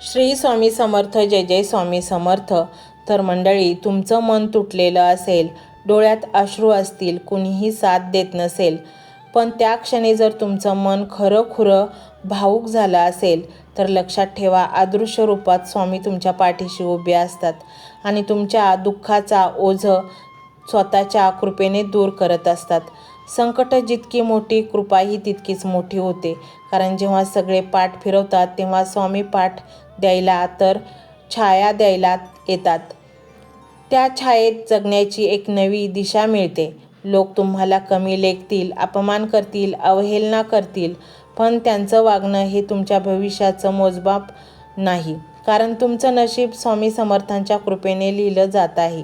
श्री स्वामी समर्थ. जय जय स्वामी समर्थ. तर मंडळी, तुमचं मन तुटलेलं असेल, डोळ्यात अश्रू असतील, कुणीही साथ देत नसेल, पण त्या क्षणी जर तुमचं मन खरंखुरं भावूक झालं असेल तर लक्षात ठेवा, अदृश्य रूपात स्वामी तुमच्या पाठीशी उभे असतात आणि तुमच्या दुःखाचा ओझं स्वतःच्या कृपेने दूर करत असतात. संकट जितकी मोठी, कृपाही तितकीच मोठी होते. कारण जेव्हा सगळे पाठ फिरवतात तेव्हा स्वामी पाठ द्यायला तर छाया द्यायला येतात. त्या छायेत जगण्याची एक नवी दिशा मिळते. लोक तुम्हाला कमी लेखतील, अपमान करतील, अवहेलना करतील, पण त्यांचं वागणं हे तुमच्या भविष्याचं मोजमाप नाही. कारण तुमचं नशीब स्वामी समर्थांच्या कृपेने लिहिलं जात आहे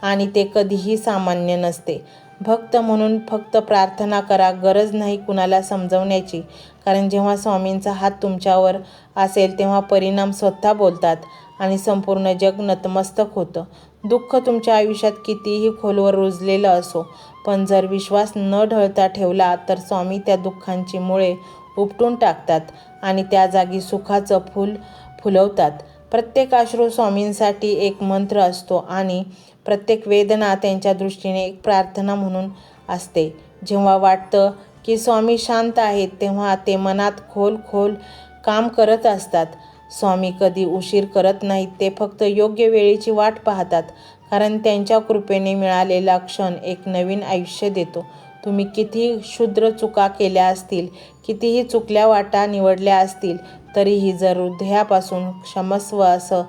आणि ते कधीही सामान्य नसते. भक्त म्हणून फक्त प्रार्थना करा, गरज नाही कुणाला समजवण्याची. कारण जेव्हा स्वामींचा हात तुमच्यावर असेल तेव्हा परिणाम स्वतः बोलतात आणि संपूर्ण जग नतमस्तक होतं. दुःख तुमच्या आयुष्यात कितीही खोलवर रुजलेलं असो, पण जर विश्वास न ढळता ठेवला तर स्वामी त्या दुःखांची मुळे उपटून टाकतात आणि त्या जागी सुखाचं फूल फुलवतात. प्रत्येक अश्रू स्वामींसाठी एक मंत्र असतो आणि प्रत्येक वेदना त्यांच्या दृष्टीने एक प्रार्थना म्हणून असते. जेव्हा वाटतं की स्वामी शांत आहेत तेव्हा ते मनात खोल काम करत असतात. स्वामी कधी उशीर करत नाहीत, ते फक्त योग्य वेळेची वाट पाहतात. कारण त्यांच्या कृपेने मिळालेला क्षण एक नवीन आयुष्य देतो. तुम्ही कितीही क्षुद्र चुका केल्या असतील, कितीही चुकल्या वाटा निवडल्या असतील, तरीही जर हृदयापासून क्षमस्व असं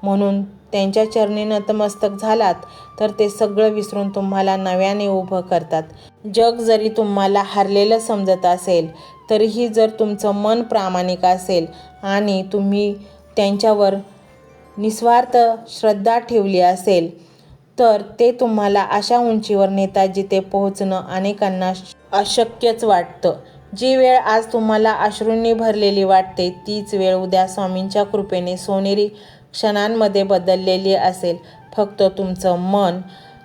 म्हणून त्यांच्या चरणी नतमस्तक झालात तर ते सगळं विसरून तुम्हाला नव्याने उभं करतात. जग जरी तुम्हाला हारलेलं समजत असेल तरीही जर तुमचं मन प्रामाणिक असेल आणि तुम्ही त्यांच्यावर निस्वार्थ श्रद्धा ठेवली असेल तर ते तुम्हाला अशा उंचीवर नेतात जिथे पोहोचणं अनेकांना अशक्यच वाटतं. जी वेळ आज तुम्हाला अश्रूंनी भरलेली वाटते तीच वेळ उद्या स्वामींच्या कृपेने सोनेरी क्षणांमध्ये बदललेली असेल. फक्त तुमचं मन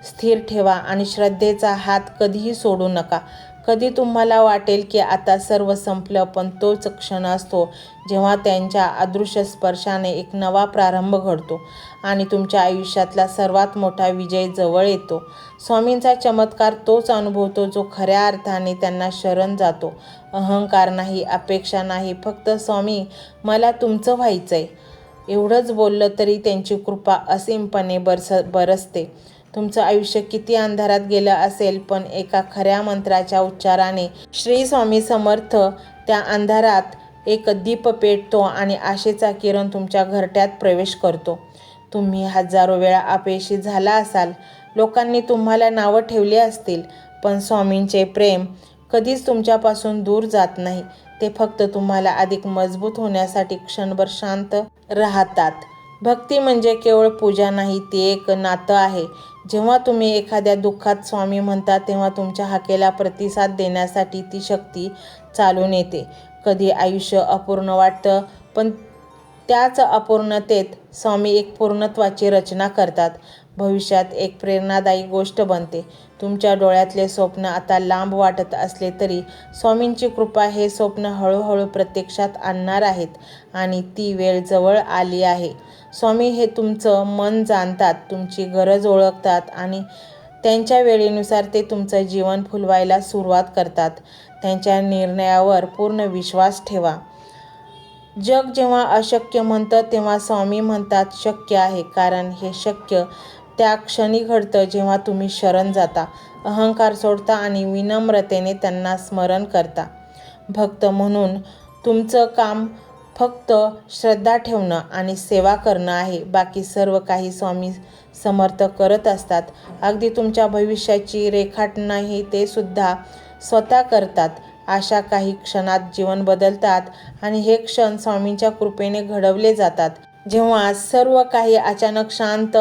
स्थिर ठेवा आणि श्रद्धेचा हात कधीही सोडू नका. कधी तुम्हाला वाटेल की आता सर्व संपलं, पण तोच क्षण असतो जेव्हा त्यांच्या अदृश्य स्पर्शाने एक नवा प्रारंभ घडतो आणि तुमच्या आयुष्यातला सर्वात मोठा विजय जवळ येतो. स्वामींचा चमत्कार तोच अनुभवतो जो खऱ्या अर्थाने त्यांना शरण जातो. अहंकार नाही, अपेक्षा नाही, फक्त स्वामी मला तुमचं व्हायचंय एवढंच बोललं तरी त्यांची कृपा असीमपणे बरसते. तुमचं आयुष्य किती अंधारात गेलं असेल, पण एका खऱ्या मंत्राच्या उच्चाराने श्री स्वामी समर्थ त्या अंधारात एक दीप पेटतो आणि आशेचा किरण तुमच्या घरट्यात प्रवेश करतो. तुम्ही हजारो वेळा अपयशी झाला असाल, लोकांनी तुम्हाला नावं ठेवली असतील, पण स्वामींचे प्रेम कधीच तुमच्यापासून दूर जात नाही. ते फक्त तुम्हाला अधिक मजबूत होण्यासाठी क्षणभर शांत राहतात. भक्ती म्हणजे केवळ पूजा नाही, ती एक नातं आहे. जेव्हा तुम्ही एखाद्या दुःखात स्वामी म्हणता तेव्हा तुमच्या हाकेला प्रतिसाद देण्यासाठी ती शक्ती चालून येते. कधी आयुष्य अपूर्ण वाटतं, पण त्याच अपूर्णतेत स्वामी एक पूर्णत्वाची रचना करतात. भविष्यात एक प्रेरणादायी गोष्ट बनते. तुमच्या डोळ्यातले स्वप्न आता लांब वाटत असले तरी स्वामींची कृपा हे स्वप्न हळूहळू प्रत्यक्षात आणणार आहेत आणि ती वेळ जवळ आली आहे. स्वामी हे तुमचं मन जाणतात, तुमची गरज ओळखतात आणि त्यांच्या वेळेनुसार ते तुमचं जीवन फुलवायला सुरुवात करतात. त्यांच्या निर्णयावर पूर्ण विश्वास ठेवा. जग जेव्हा अशक्य म्हणतं तेव्हा स्वामी म्हणतात शक्य आहे. कारण हे शक्य त्या क्षणी घडतं जेव्हा तुम्ही शरण जाता, अहंकार सोडता आणि विनम्रतेने त्यांना स्मरण करता. भक्त म्हणून तुमचं काम फक्त श्रद्धा ठेवणं आणि सेवा करणं आहे. बाकी सर्व काही स्वामी समर्थ करत असतात. अगदी तुमच्या भविष्याची रेखाटनही ते सुद्धा स्वतः करतात. अशा काही क्षणात जीवन बदलतात आणि हे क्षण स्वामींच्या कृपेने घडवले जातात. जेव्हा सर्व काही अचानक शांत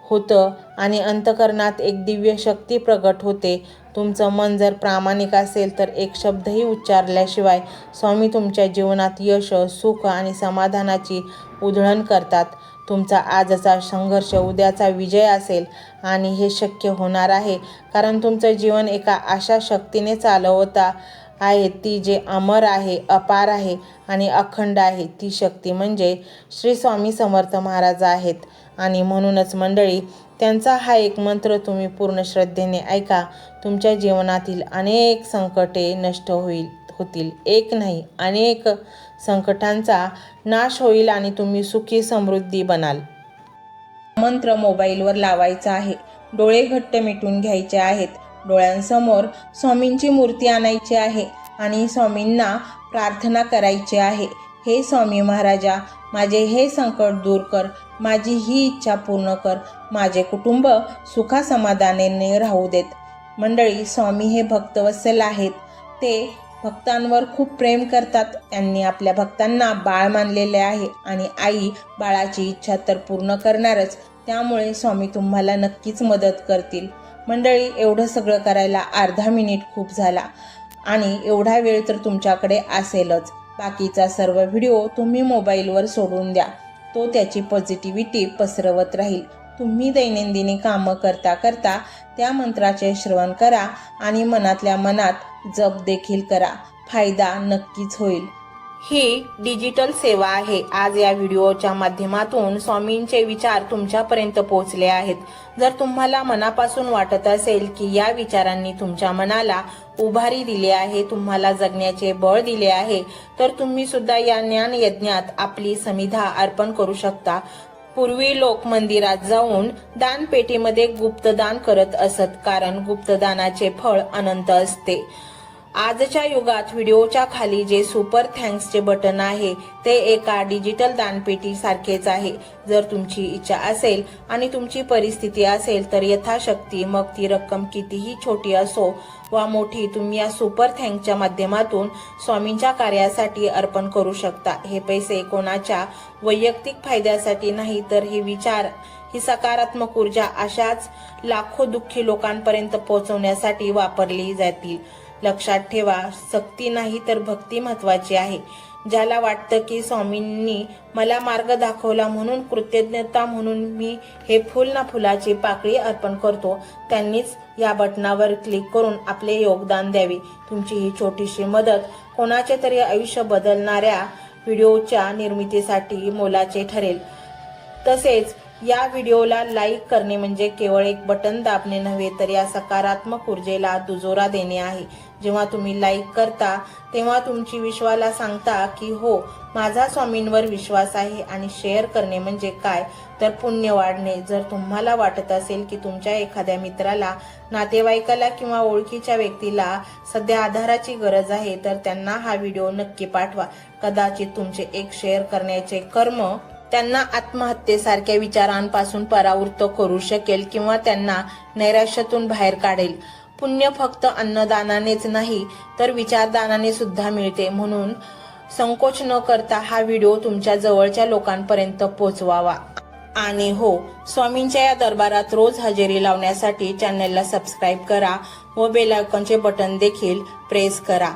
होतं आणि अंतःकरणात एक दिव्य शक्ती प्रगट होते. तुमचं मन जर प्रामाणिक असेल तर एक शब्दही उच्चारल्याशिवाय स्वामी तुमच्या जीवनात यश, सुख आणि समाधानाची उधळण करतात. तुमचा आजचा संघर्ष उद्याचा विजय असेल आणि हे शक्य होणार आहे कारण तुमचं जीवन एका अशा शक्तीने चालवता आहे ती जे अमर आहे, अपार आहे आणि अखंड आहे. ती शक्ती म्हणजे श्री स्वामी समर्थ महाराज आहेत. आणि म्हणूनच मंडळी, त्यांचा हा एक मंत्र तुम्ही पूर्ण श्रद्धेने ऐका. तुमच्या जीवनातील अनेक संकटे नष्ट होतील. एक नाही, अनेक संकटांचा नाश होईल आणि तुम्ही सुखी समृद्धी बनाल. मंत्र मोबाईलवर लावायचा आहे. डोळे घट्ट मिटून घ्यायचे आहेत. डोळ्यांसमोर स्वामींची मूर्ती आणायची आहे आणि स्वामींना प्रार्थना करायची आहे. हे स्वामी महाराजा, माझे हे संकट दूर कर, माझी ही इच्छा पूर्ण कर, माझे कुटुंब सुखासमाधानाने राहू देत. मंडळी, स्वामी हे भक्तवत्सल आहेत. ते भक्तांवर खूप प्रेम करतात. त्यांनी आपल्या भक्तांना बाळ मानलेले आहे आणि आई बाळाची इच्छा तर पूर्ण करणारच. त्यामुळे स्वामी तुम्हाला नक्कीच मदत करतील. मंडळी, एवढं सगळं करायला अर्धा मिनिट खूप झाला आणि एवढा वेळ तर तुमच्याकडे असेलच. बाकीचा सर्व व्हिडिओ तुम्ही मोबाईलवर सोडून द्या. तो त्याची पॉझिटिव्हिटी पसरवत राहील. तुम्ही दैनंदिनी कामं करता करता त्या मंत्राचे श्रवण करा आणि मनातल्या मनात जप देखील करा. फायदा नक्कीच होईल. ही डिजिटल सेवा आहे. आज या व्हिडिओच्या माध्यमातून स्वामींचे विचार तुमच्यापर्यंत पोहोचले आहेत. जर तुम्हाला मनापासून वाटत असेल की या विचारांनी तुमच्या मनाला उभारी दिली आहे, तुम्हाला जगण्याचे बळ दिले आहे, तर तुम्ही सुद्धा या ज्ञान यज्ञात आपली समिधा अर्पण करू शकता. पूर्वी लोक मंदिरात जाऊन दानपेटीमध्ये गुप्तदान करत असत, कारण गुप्तदानाचे फळ अनंत असते. आजच्या युगात व्हिडिओच्या खाली जे सुपर थँक्सचे बटन आहे ते एका डिजिटल दानपेटी सारखेच आहे. जर तुमची इच्छा असेल आणि तुमची परिस्थिती असेल तर यथाशक्ती, मग ती रक्कम कितीही छोटी असो वा मोठी, तुम्ही या सुपर थँक्सच्या माध्यमातून स्वामींच्या कार्यासाठी अर्पण करू शकता. हे पैसे कोणाच्या वैयक्तिक फायद्यासाठी नाही, तर हे विचार, ही सकारात्मक ऊर्जा अशाच लाखो दुःखी लोकांपर्यंत पोहोचवण्यासाठी वापरली जातील. लक्षात ठेवा, सक्ती नाही तर भक्ती महत्वाची आहे. ज्याला वाटतं की स्वामींनी मला मार्ग दाखवला म्हणून कृतज्ञता म्हणून मी हे फुल ना फुलाची पाकळी अर्पण करतो, त्यांनीच या बटनावर क्लिक करून आपले योगदान द्यावे. तुमची ही छोटीशी मदत कोणाचे तरी आयुष्य बदलणाऱ्या व्हिडिओच्या निर्मितीसाठी मोलाचे ठरेल. तसेच या व्हिडिओला लाईक करणे म्हणजे केवळ एक बटन दाबणे नव्हे, तर या सकारात्मक ऊर्जेला दुजोरा देणे आहे. जेव्हा तुम्ही लाईक करता तेव्हा तुमची विश्वाला सांगता की हो, माझा स्वामींवर विश्वास आहे. आणि शेअर करणे म्हणजे काय, तर पुण्य वाढणे. जर तुम्हाला वाटत असेल की तुमच्या एखाद्या मित्राला, नातेवाईकाला किंवा ओळखीच्या व्यक्तीला सध्या आधाराची गरज आहे, तर त्यांना हा व्हिडिओ नक्की पाठवा. कदाचित तुमचे एक शेअर करण्याचे कर्म त्यांना आत्महत्येसारख्या विचारांपासून परावृत्त करू शकेल किंवा त्यांना नैराश्यातून बाहेर काढेल. पुण्य फक्त अन्नदानानेच नाही तर विचारदानाने सुद्धा मिळते. म्हणून संकोच न करता हा व्हिडिओ तुमच्या जवळच्या लोकांपर्यंत पोहोचवावा. आणि हो, स्वामींच्या या दरबारात रोज हजेरी लावण्यासाठी चॅनलला सबस्क्राईब करा व बेल आयकॉनचे बटन देखील प्रेस करा.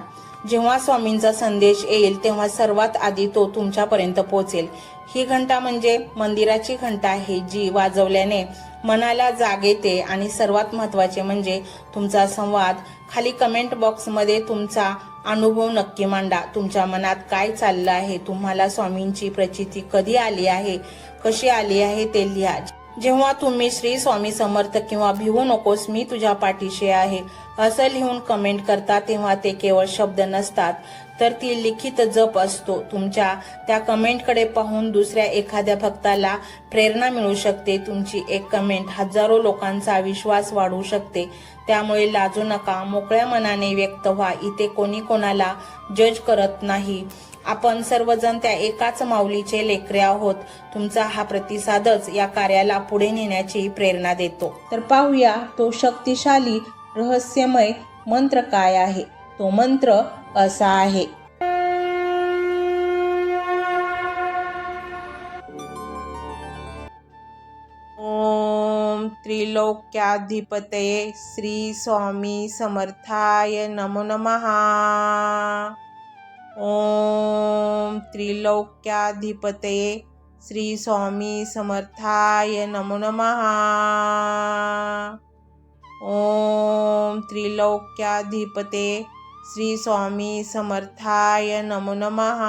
जेव्हा स्वामींचा संदेश येईल तेव्हा सर्वात आधी तो तुमच्यापर्यंत पोहोचेल. ही घंटा म्हणजे मंदिराची घंटा आहे, जी वाजवल्याने मनाला जाग येते. आणि सर्वात महत्त्वाचे म्हणजे तुमचा संवाद. खाली कमेंट बॉक्समध्ये तुमचा अनुभव नक्की मांडा. तुमच्या मनात काय चाललं आहे, तुम्हाला स्वामींची प्रचिती कधी आली आहे, कशी आली आहे ते लिहा. जेव्हा तुम्ही श्री स्वामी समर्थ किंवा भिवू नकोस मी तुझ्या पाठीशी आहे असं लिहून कमेंट करता, तेव्हा ते केवळ शब्द नसतात, तर ती लिखित जप असतो. तुमच्या त्या कमेंटकडे पाहून दुसऱ्या एखाद्या भक्ताला प्रेरणा मिळू शकते. तुमची एक कमेंट हजारो लोकांचा विश्वास वाढवू शकते. त्यामुळे लाजू नका, मोकळ्या मनाने व्यक्त व्हा. इथे कोणी कोणाला जज करत नाही. आपण सर्वजण त्या एकाच माऊलीचे लेकरे आहोत. तुमचा हा प्रतिसादच या कार्याला पुढे नेण्याची प्रेरणा देतो. तर पाहूया तो शक्तिशाली रहस्यमय मंत्र काय आहे. तो मंत्र असा आहे. ओम त्रिलोक्याधिपतये श्री स्वामी समर्थाय नमो नमः. ओम त्रिलोक्याधिपतये श्री स्वामी समर्थाय नमो नमः। ओम त्रिलोक्याधिपते श्री स्वामी समर्थाय नमो नमः।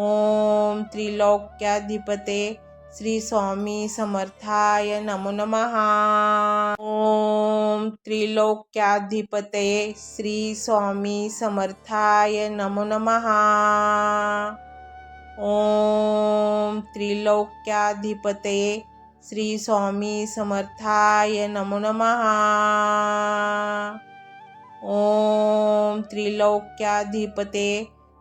ओम त्रिलोक्याधिपते श्री स्वामी समर्थाय नमो नमः। ओम त्रिलोक्याधिपते श्री स्वामी समर्थाय नमो नमः। ओम त्रिलोक्याधिपते श्री स्वामी समर्थाय नमो नमः। ओम त्रिलोक्याधिपते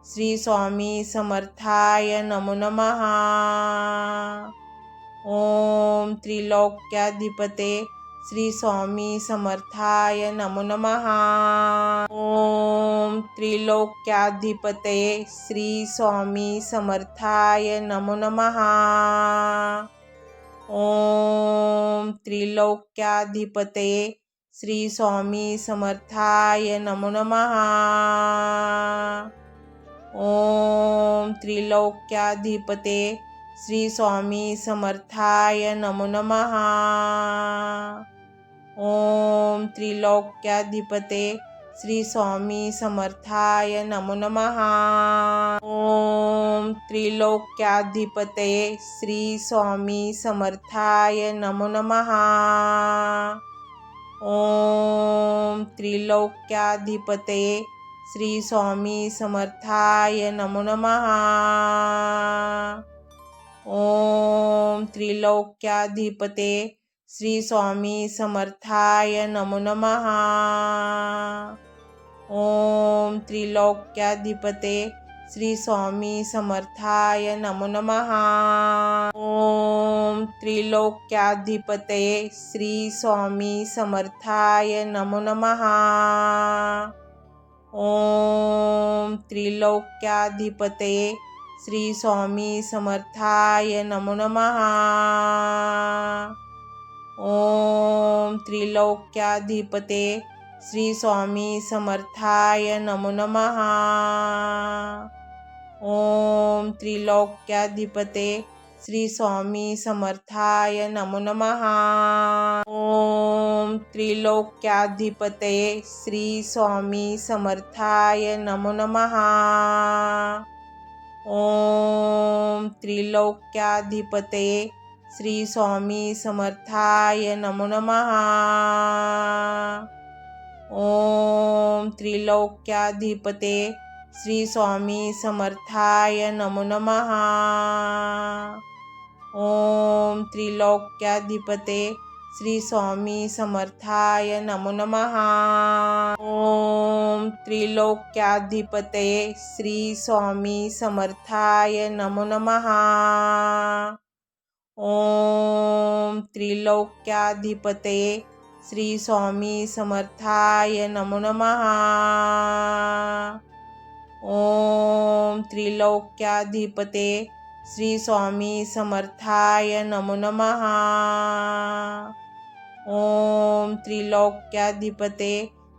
श्री स्वामी समर्थाय नमो नमः। ओम त्रिलोक्याधिपते श्री स्वामी समर्थाय नमो नमः। ओम त्रिलोक्याधिपते श्री स्वामी समर्थाय नमो नमः। ओम त्रिलोक्याधिपते श्री स्वामी समर्थाय नमो नमः। ओम त्रिलोक्याधिपते श्री स्वामी समर्थाय नमो नमः। ओम त्रिलोक्याधिपते श्री स्वामी समर्थाय नमो नमः। ओम त्रिलोक्याधिपते श्री स्वामी समर्थाय नमो नमः। ओम त्रिलोक्याधिपते श्री स्वामी समर्थाय नमो नमः। ओम त्रिलोक्याधिपते श्री स्वामी समर्थाय नमो नमः। ओम त्रिलोक्याधिपते श्री स्वामी समर्थाय नमो नमः। ओम त्रिलोक्याधिपते श्री स्वामी समर्थाय नमो नमः। ओम त्रिलोक्याधिपते श्री स्वामी समर्थाय नमो नमः। ओम त्रिलोक्याधिपते श्री स्वामी समर्थाय नमो नमः। ओम त्रिलोक्याधिपते श्री स्वामी समर्थाय नमो नमः। ओम त्रिलोक्याधिपते श्री स्वामी समर्थाय नमो नमः। ओम त्रिलोक्याधिपते श्री स्वामी समर्थाय नमो नमः। ओम त्रिलोक्याधिपते श्री स्वामी समर्थाय नमो नमः। ओम त्रिलोक्याधिपते श्री स्वामी समर्थाय नमो नमः। ओम त्रिलोक्याधिपते श्री स्वामी समर्थाय नमो नमः। ओम त्रिलोक्याधिपते श्री स्वामी समर्थाय नमो नमः। ओम त्रिलोक्याधिपते श्री स्वामी समर्थाय नमो नमः। ओम त्रिलोक्याधिपते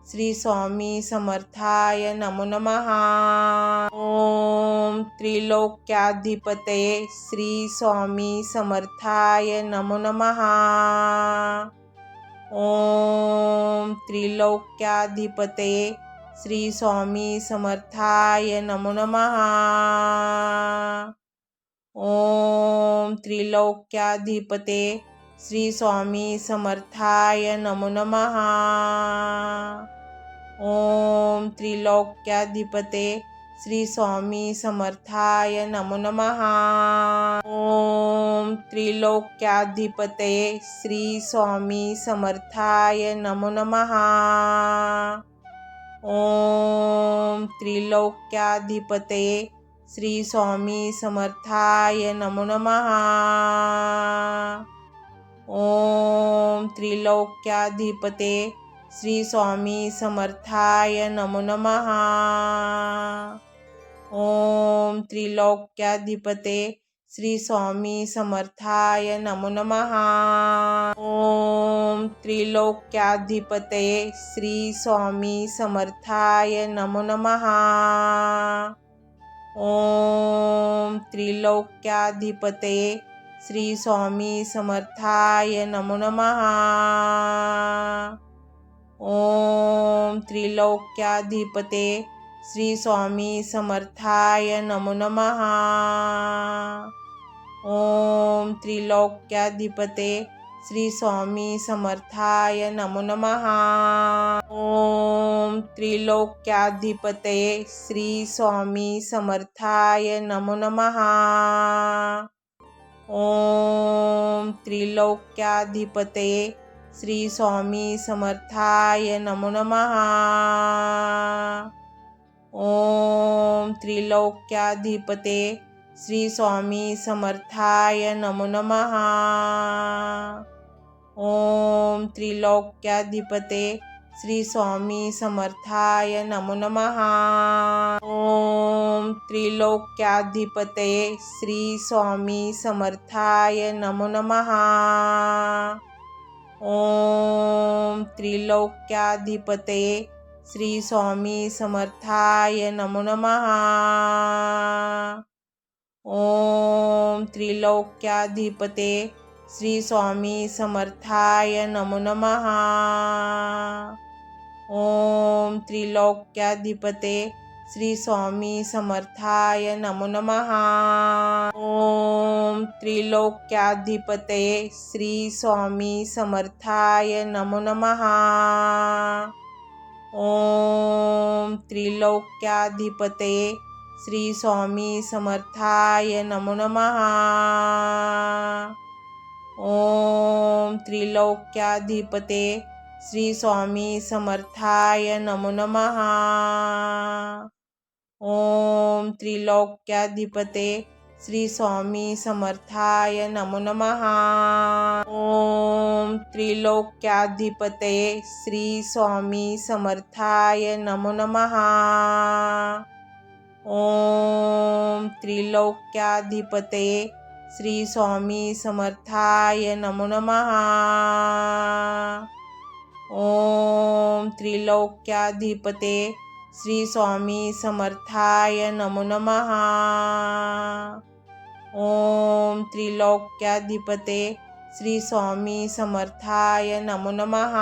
श्री स्वामी समर्थाय नमो नमः। ओम त्रिलोक्याधिपते श्री स्वामी समर्थाय नमो नमः। ओम त्रिलोक्याधिपते श्री स्वामी समर्थाय नमो नमः। ओम त्रिलोक्याधिपते श्री स्वामी समर्थाय नमो नमः। ओम त्रिलोक्याधिपते श्री स्वामी समर्थाय नमो नमः। ओम त्रिलोक्याधिपते श्री स्वामी समर्थाय नमो नमः। ओम त्रिलोक्याधिपते श्री स्वामी समर्थाय नमो नमः। ओम त्रिलोक्याधिपते श्री स्वामी समर्थाय नमो नमः। ओम त्रिलोक्याधिपते श्री स्वामी समर्थाय नमो नमः। ओम त्रिलोक्याधिपते श्री स्वामी समर्थाय नमो नमः। ओम त्रिलोक्याधिपते श्री स्वामी समर्थाय नमो नमः। ओम त्रिलोक्याधिपते श्री स्वामी समर्थाय नमो नमः। ओम त्रिलोक्याधिपते श्री स्वामी समर्थाय नमो नमः। ओम त्रिलोक्याधिपते श्री स्वामी समर्थाय नमो नमः। ओम त्रिलोक्याधिपते श्री स्वामी समर्थाय नमो नमः। ओम त्रिलोक्याधिपते श्री स्वामी समर्थाय नमो नमः। ओम त्रिलोक्याधिपते श्री स्वामी समर्थाय नमो नमः। ओम त्रिलोक्याधिपते श्री स्वामी समर्थाय नमो नमः। ओम त्रिलोक्याधिपते श्री स्वामी समर्थाय नमो नमः। ओम त्रिलोक्याधिपते श्री स्वामी समर्थाय नमो नमः। ओम त्रिलोक्याधिपते श्री स्वामी समर्थाय नमो नमः। ओम त्रिलोक्याधिपते श्री स्वामी समर्थाय नमो नमः। ओम त्रिलोक्याधिपते श्री स्वामी समर्थाय नमो नमः। ओम त्रिलोक्याधिपते श्री स्वामी समर्थाय नमो नमः। ओम त्रिलोक्याधिपते श्री स्वामी समर्थाय नमो नमः। ओम त्रिलोक्याधिपते श्री स्वामी समर्थाय नमो नमः। ओम त्रिलोक्याधिपते श्री स्वामी समर्थाय नमो नमः। ओम त्रिलोक्याधिपते श्री स्वामी समर्थाय नमो नमः। ओम त्रिलोक्याधिपते श्री स्वामी समर्थाय नमो नमः।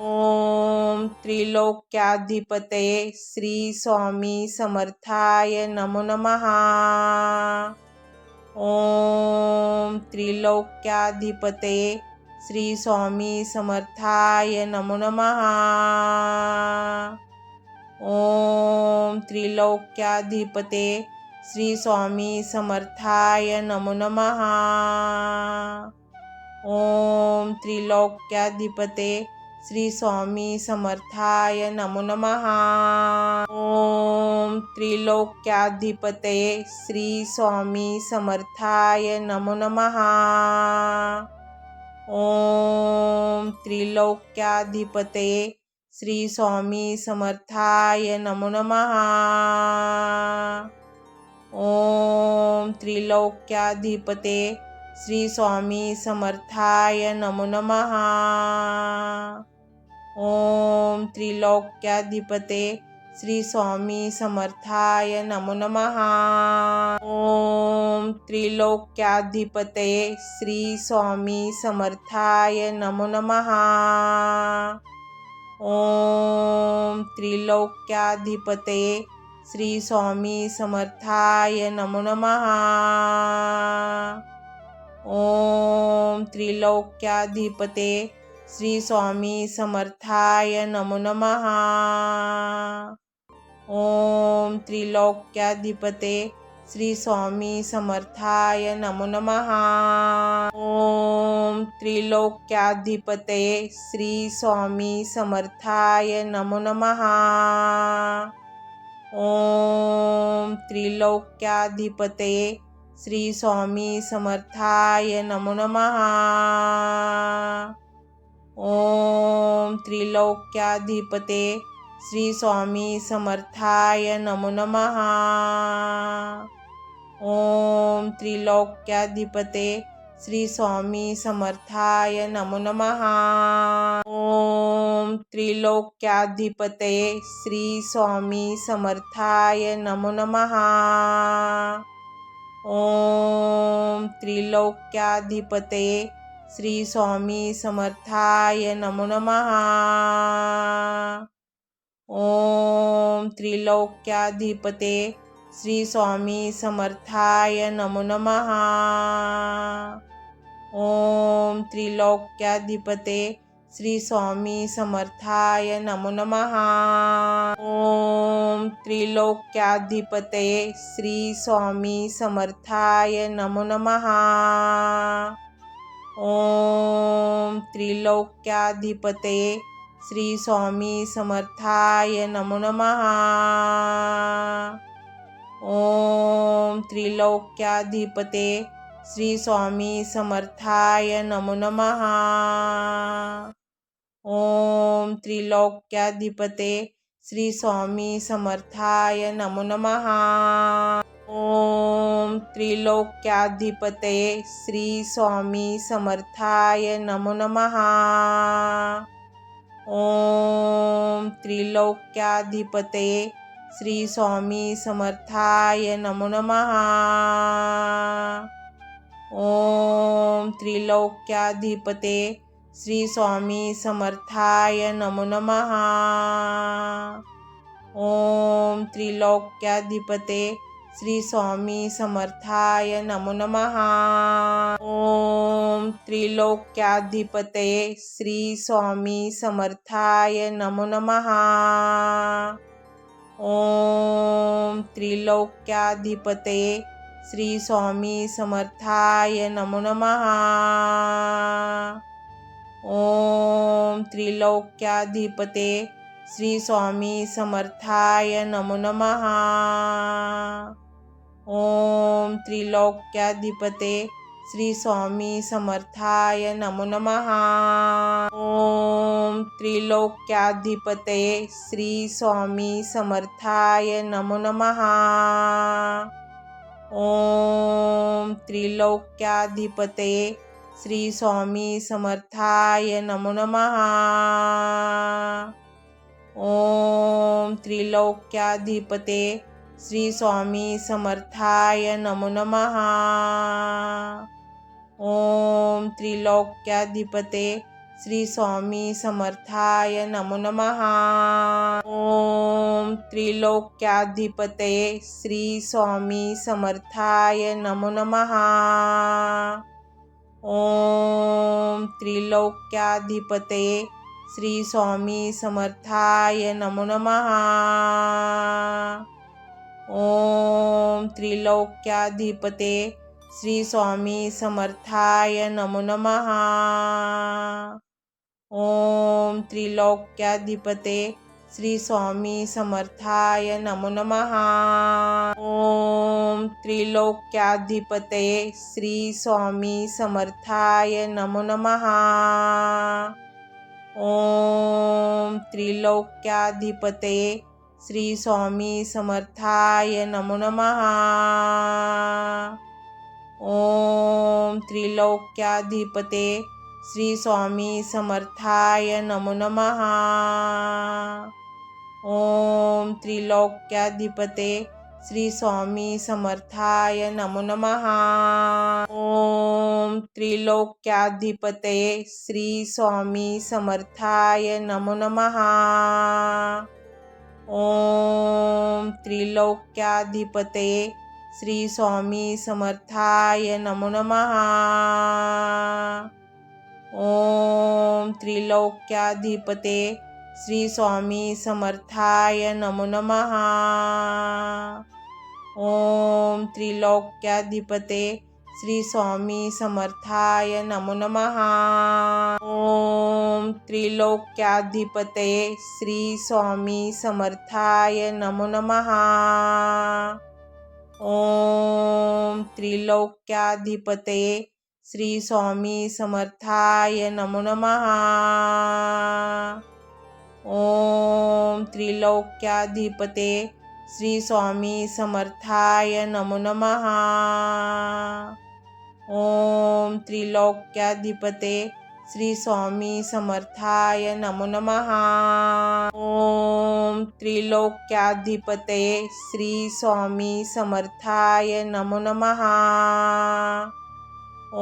ओम त्रिलोक्याधिपते श्री स्वामी समर्थाय नमो नमः। ओम त्रिलोक्याधिपते श्री स्वामी समर्थाय नमो नमः। ओम त्रिलोक्याधिपते श्री स्वामी समर्थाय नमो नमः। ओम त्रिलोक्याधिपते श्री स्वामी समर्थाय नमो नमः। ओम त्रिलोक्याधिपते श्री स्वामी समर्थाय नमो नमः। ओम त्रिलोक्याधिपते श्री स्वामी समर्थाय नमो नमः। ओम त्रिलोक्याधिपते श्री स्वामी समर्थाय नमो नमः। ओम त्रिलोक्याधिपते श्री स्वामी समर्थाय नमो नमः। ओम त्रिलोक्याधिपते श्री स्वामी समर्थाय नमो नमः। ओम त्रिलोक्याधिपते श्री स्वामी समर्थाय नमो नमः। ओम त्रिलोक्याधिपते श्री स्वामी समर्थाय नमो नमः। ओम त्रिलोक्याधिपते श्री स्वामी समर्थाय नमो नमः। ओम त्रिलोक्याधिपते श्री स्वामी समर्थाय नमो नमः। ओम त्रिलोक्याधिपते श्री स्वामी समर्थाय नमो नमः। ओम त्रिलोक्याधिपते श्री स्वामी समर्थाय नमो नमः। ओम त्रिलोक्याधिपते श्री स्वामी समर्थाय नमो नमः। ओम त्रिलोक्याधिपतये श्री स्वामी समर्थाय नमो नमः। ओम त्रिलोक्याधिपतये श्री स्वामी समर्थाय नमो नमः। ओम त्रिलोक्याधिपते श्री स्वामी समर्थाय नमो नमः। ओम त्रिलोक्याधिपते श्री स्वामी समर्थाय नमो नमः। ओम त्रिलोक्याधिपते श्री स्वामी समर्थाय नमो नमः। ओम त्रिलोक्याधिपते श्री स्वामी समर्थाय नमो नमः। ओम त्रिलोक्याधिपते श्री स्वामी समर्थाय नमो नमः। ओम त्रिलोक्याधिपते श्री स्वामी समर्थाय नमो नमः। ओम त्रिलोक्याधिपते श्री स्वामी समर्थाय नमो नमः। ओम त्रिलोक्याधिपते श्री स्वामी समर्थाय नमो नमः। ओम त्रिलोक्याधिपते श्री स्वामी समर्थाय नमो नमः। ओम त्रिलोक्याधिपते श्री स्वामी समर्थाय नमो नमः। ओम त्रिलोक्याधिपते श्री स्वामी समर्थाय नमो नमः। ओम त्रिलोक्याधिपते श्री स्वामी समर्थाय नमो नमः। ओम त्रिलोक्याधिपते श्री स्वामी समर्थाय नमो नमः। ओम त्रिलोक्याधिपते श्री स्वामी समर्थाय नमो नमः। ओम त्रिलोक्याधिपते श्री स्वामी समर्थाय नमो नमः। ओम त्रिलोक्याधिपते श्री स्वामी समर्थाय नमो नमः। ओम त्रिलोक्याधिपते श्री स्वामी समर्थाय नमो नमः। ओम त्रिलोक्याधिपते श्री स्वामी समर्थाय नमो नमः। ओम त्रिलोक्याधिपते श्री स्वामी समर्थाय नमो नमः। ओम त्रिलोक्याधिपते श्री स्वामी समर्थाय नमो नमः। ओम त्रिलोक्याधिपते श्री स्वामी समर्थाय नमो नमः। ओम त्रिलोक्याधिपते श्री स्वामी समर्थाय नमो नमः। ओम त्रिलोक्याधिपते श्री स्वामी समर्थाय नमो नमः। ओम त्रिलोक्याधिपते श्री स्वामी समर्थाय नमो नमः। ओम त्रिलोक्याधिपते श्री स्वामी समर्थाय नमो नमः। ओम त्रिलोक्याधिपते श्री स्वामी समर्थाय नमो नमः। ओम त्रिलोक्याधिपते श्री स्वामी समर्थाय नमो नमः। ओम त्रिलोक्याधिपते श्री स्वामी समर्थाय नमो नमः। ओम त्रिलोक्याधिपते श्री स्वामी समर्थाय नमो नमः। ओम त्रिलोक्याधिपते श्री स्वामी समर्थाय नमो नमः। ओम त्रिलोक्याधिपते श्री स्वामी समर्थाय नमो नमः। ओम त्रिलोक्याधिपते श्री स्वामी समर्थाय नमो नमः। ओम त्रिलोक्याधिपते श्री स्वामी समर्थाय नमो नमः। ओम त्रिलोक्याधिपते श्री स्वामी समर्थाय नमो नमः। ओम त्रिलोक्याधिपते श्री स्वामी समर्थाय नमो नमः।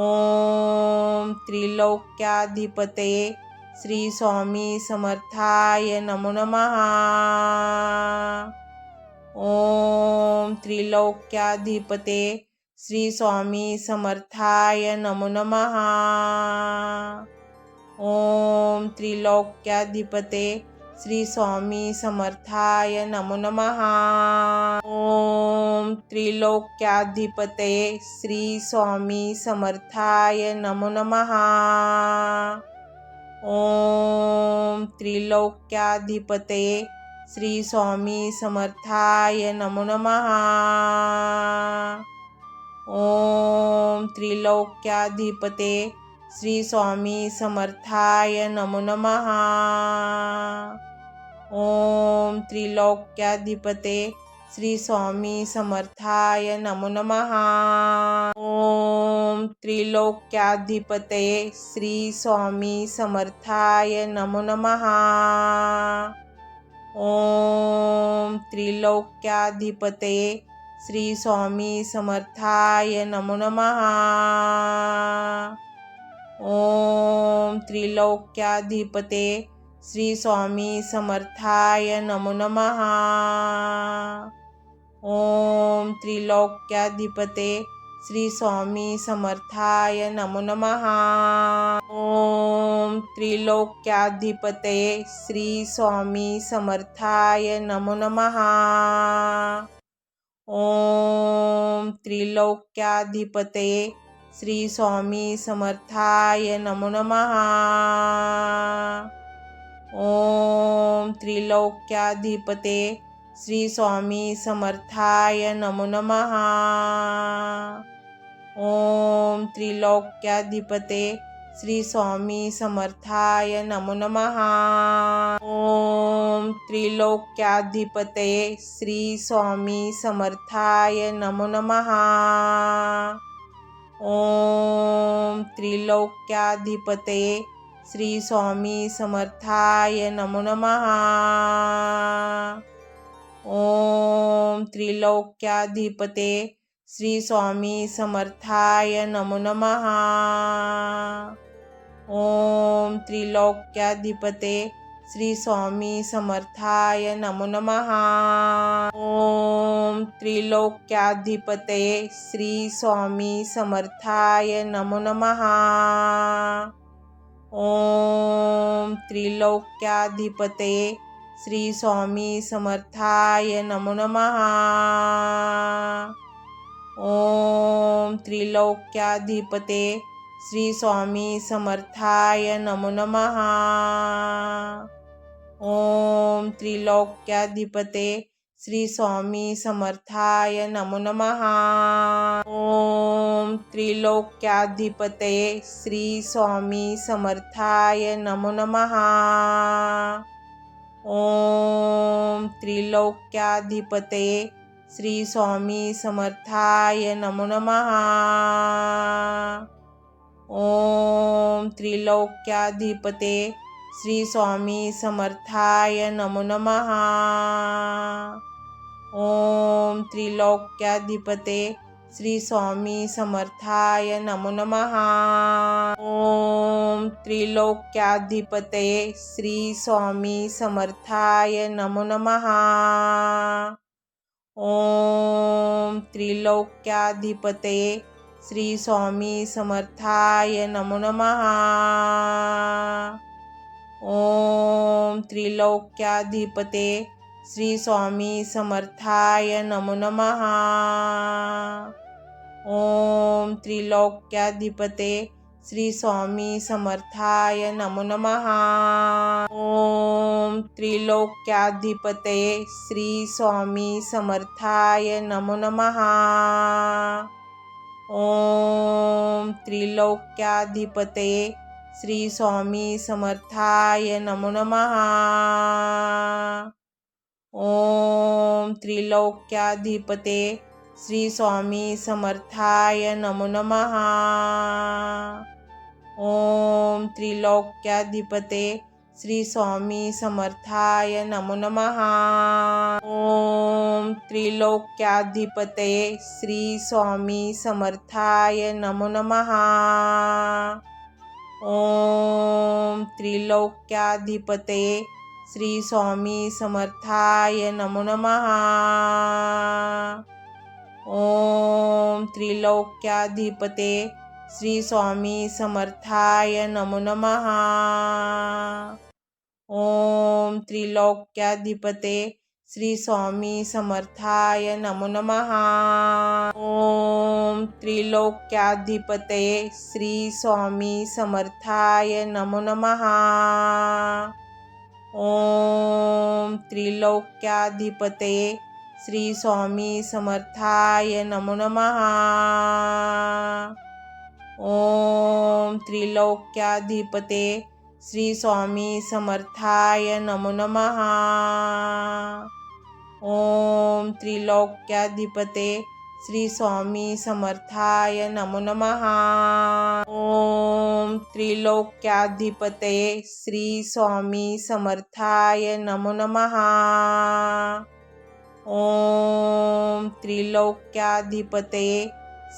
ओम त्रिलोक्याधिपते श्री स्वामी समर्थाय नमो नमः। ओम त्रिलोक्याधिपते श्री स्वामी समर्थाय नमो नमः। ओम त्रिलोक्याधिपते श्री स्वामी समर्थाय नमो नमः। ओम त्रिलोक्याधिपते श्री स्वामी समर्थाय नमो नमः। ओम त्रिलोक्याधिपते श्री स्वामी समर्थाय नमो नमः। ओम त्रिलोक्याधिपते श्री स्वामी समर्थाय नमो नमः। ओम त्रिलोक्याधिपते श्री स्वामी समर्थाय नमो नमः। ओम त्रिलोक्याधिपते श्री स्वामी समर्थाय नमो नमः। ओम त्रिलोक्याधिपते श्री स्वामी समर्थाय नमो नमः। ओम त्रिलोक्याधिपते श्री स्वामी समर्थाय नमो नमः। ओम त्रिलोक्याधिपते श्री स्वामी समर्थाय नमो नमः। ओम त्रिलोक्याधिपते श्री स्वामी समर्थाय नमो नमः। ओम त्रिलोक्याधिपते श्री स्वामी समर्थाय नमो नमः। ओम त्रिलोक्याधिपते श्री स्वामी समर्थाय नमो नमः। ओम त्रिलोक्याधिपते श्री स्वामी समर्थाय नमो नमः। ओम त्रिलोक्याधिपते श्री स्वामी समर्थाय नमो नमः। ओम त्रिलोक्याधिपते श्री स्वामी समर्थाय नमो नमः। ओम त्रिलोक्याधिपते श्री स्वामी समर्थाय नमो नमः। ओम त्रिलोक्याधिपते श्री स्वामी समर्थाय नमो नमः। ओम त्रिलोक्याधिपते श्री स्वामी समर्थाय नमो नमः। ओम त्रिलोक्याधिपते श्री स्वामी समर्थाय नमो नमः। ओम त्रिलोक्याधिपते श्री स्वामी समर्थाय नमो नमः। ओम त्रिलोक्याधिपते श्री स्वामी समर्थाय नमो नमः। ओम त्रिलोक्याधिपते श्री स्वामी समर्थाय नमो नमः। ओम त्रिलोक्याधिपते श्री स्वामी समर्थाय नमो नमः। ओम त्रिलोक्याधिपते श्री स्वामी समर्थाय नमो नमः। ओम त्रिलोक्याधिपते श्री स्वामी समर्थाय नमो नमः। ओम त्रिलोक्याधिपते श्री स्वामी समर्थाय नमो नमः। ओम त्रिलोक्याधिपते श्री स्वामी समर्थाय नमो नमः। ओम त्रिलोक्याधिपते श्री स्वामी समर्थाय नमो नमः। ओम त्रिलोक्याधिपते श्री स्वामी समर्थाय नमो नमः। ओम त्रिलोक्याधिपते श्री स्वामी समर्थाय नमो नमः। ओम त्रिलोक्याधिपते श्री स्वामी समर्थाय नमो नमः। ओम त्रिलोक्याधिपते श्री स्वामी समर्थाय नमो नमः। ओम त्रिलोक्याधिपते श्री स्वामी समर्थाय नमो नमः। ओम त्रिलोक्याधिपते श्री स्वामी समर्थाय नमो नमः। ओम त्रिलोक्याधिपते श्री स्वामी समर्थाय नमो नमः। ओम त्रिलोक्याधिपते श्री स्वामी समर्थाय नमो नमः। ओम त्रिलोक्याधिपते श्री स्वामी समर्थाय नमो नमः। ओम त्रिलोक्याधिपते श्री स्वामी समर्थाय नमो नमः। ओम त्रिलोक्याधिपते श्री स्वामी समर्थाय नमो नमः। ओम त्रिलोक्याधिपते श्री स्वामी समर्थाय नमो नमः। ओम त्रिलोक्याधिपते श्री स्वामी समर्थाय नमो नमः। ओम त्रिलोक्याधिपते श्री स्वामी समर्थाय नमो नमः। ओम त्रिलोक्याधिपते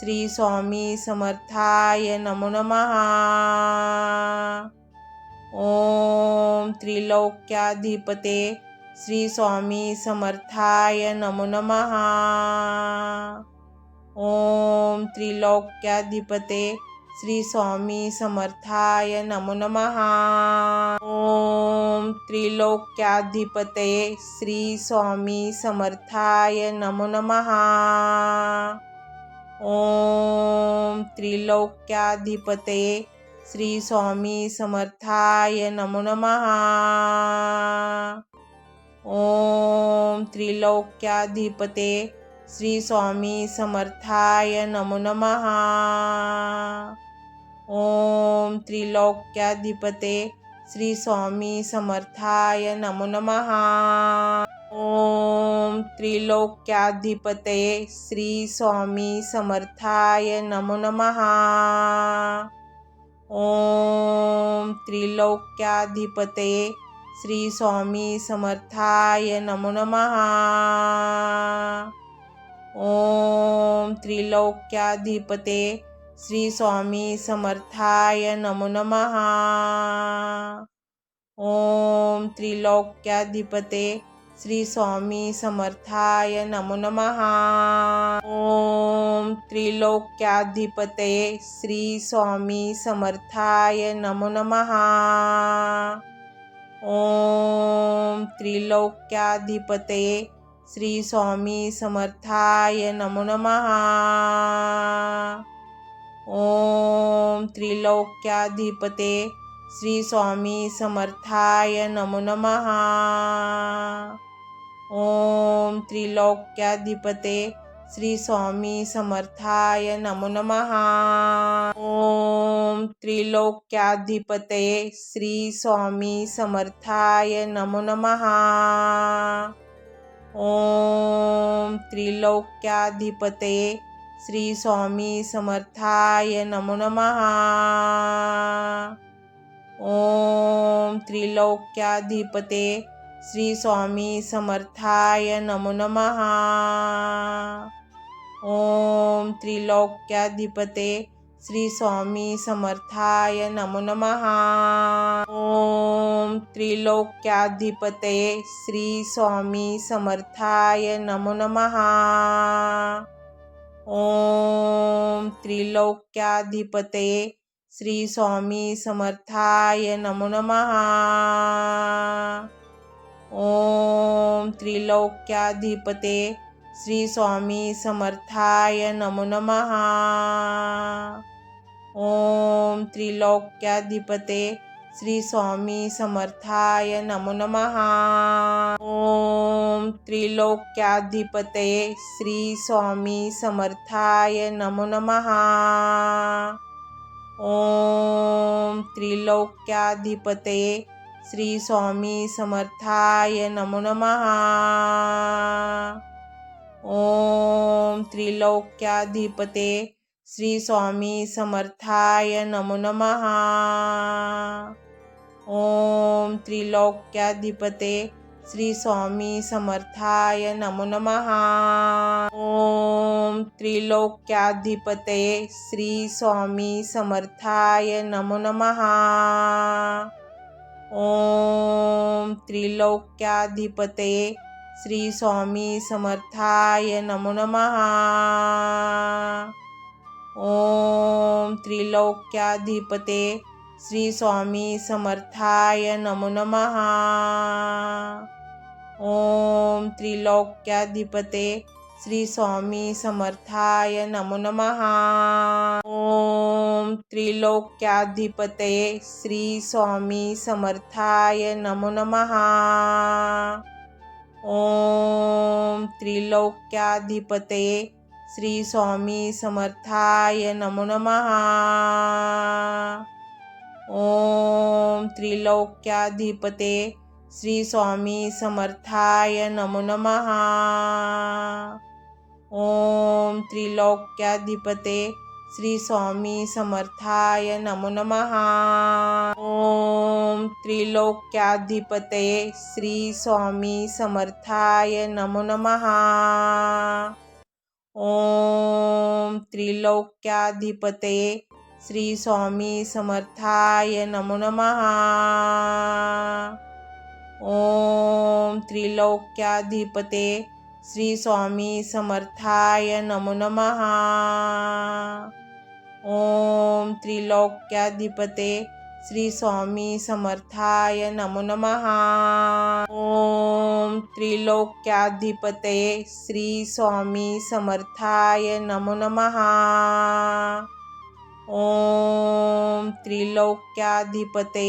श्री स्वामी समर्थाय नमो नमः। ओम त्रिलोक्याधिपते श्री स्वामी समर्थाय नमो नमः। ओम त्रिलोक्याधिपते श्री स्वामी समर्थाय नमो नमः। ओम त्रिलोक्याधिपते श्री स्वामी समर्थाय नमो नमः। ओम त्रिलोक्याधिपते श्री स्वामी समर्थाय नमो नमः। ओम त्रिलोक्याधिपते श्री स्वामी समर्थाय नमो नमः। ओम त्रिलोक्याधिपते श्री स्वामी समर्थाय नमो नमः। ओम त्रिलोक्याधिपते श्री स्वामी समर्थाय नमो नमः। ओम त्रिलोक्याधिपते श्री स्वामी समर्थाय नमो नमः। ओम त्रिलोक्याधिपते श्री स्वामी समर्थाय नमो नमः। ओम त्रिलोक्याधिपते श्री स्वामी समर्थाय नमो नमः। ओम त्रिलोक्याधिपते श्री स्वामी समर्थाय नमो नमः। ओम त्रिलोक्याधिपते श्री स्वामी समर्थाय नमो नमः। ओम त्रिलोक्याधिपते श्री स्वामी समर्थाय नमो नमः। ओम त्रिलोक्याधिपते श्री स्वामी समर्थाय नमो नमः। ओम त्रिलोक्याधिपते श्री स्वामी समर्थाय नमो नमः। ओम त्रिलोक्याधिपते श्री स्वामी समर्थाय नमो नमः। ओम त्रिलोक्याधिपते श्री स्वामी समर्थाय नमो नमः। ओम त्रिलोक्याधिपते श्री स्वामी समर्थाय नमो नमः। ओम त्रिलोक्याधिपते श्री स्वामी समर्थाय नमो नमः। ओम त्रिलोक्याधिपते श्री स्वामी समर्थाय नमो नमः। ओम त्रिलोक्याधिपते श्री स्वामी समर्थाय नमो नमः। ओम त्रिलोक्याधिपते श्री स्वामी समर्थाय नमो नमः। ओम त्रिलोक्याधिपते श्री स्वामी समर्थाय नमो नमः। ओम त्रिलोक्याधिपते श्री स्वामी समर्थाय नमो नमः। ओम त्रिलोक्याधिपते श्री स्वामी समर्थाय नमो नमः। ओम त्रिलोक्याधिपते श्री स्वामी समर्थाय नमो नमः। ओम त्रिलोक्याधिपते श्री स्वामी समर्थाय नमो नमः। ओम त्रिलोक्याधिपते श्री स्वामी समर्थाय नमो नमः। ओम त्रिलोक्याधिपते श्री स्वामी समर्थाय नमो नमः। ओम त्रिलोक्याधिपते श्री स्वामी समर्थाय नमो नमः। ओम त्रिलोक्याधिपते श्री स्वामी समर्थाय नमो नमः। ओम त्रिलोक्याधिपते श्री स्वामी समर्थाय नमो नमः। ओम त्रिलोक्याधिपते श्री स्वामी समर्थाय नमो नमः। ओम त्रिलोक्याधिपते श्री स्वामी समर्थाय नमो नमः। ओम त्रिलोक्याधिपते श्री स्वामी समर्थाय नमो नमः। ओम त्रिलोक्याधिपते श्री स्वामी समर्थाय नमो नमः। ओम त्रिलोक्याधिपते श्री स्वामी समर्थाय नमो नमः। ओम त्रिलोक्याधिपते श्री स्वामी समर्थाय नमो नमः। ओम त्रिलोक्याधिपते श्री स्वामी समर्थाय नमो नमः। ओम त्रिलोक्याधिपते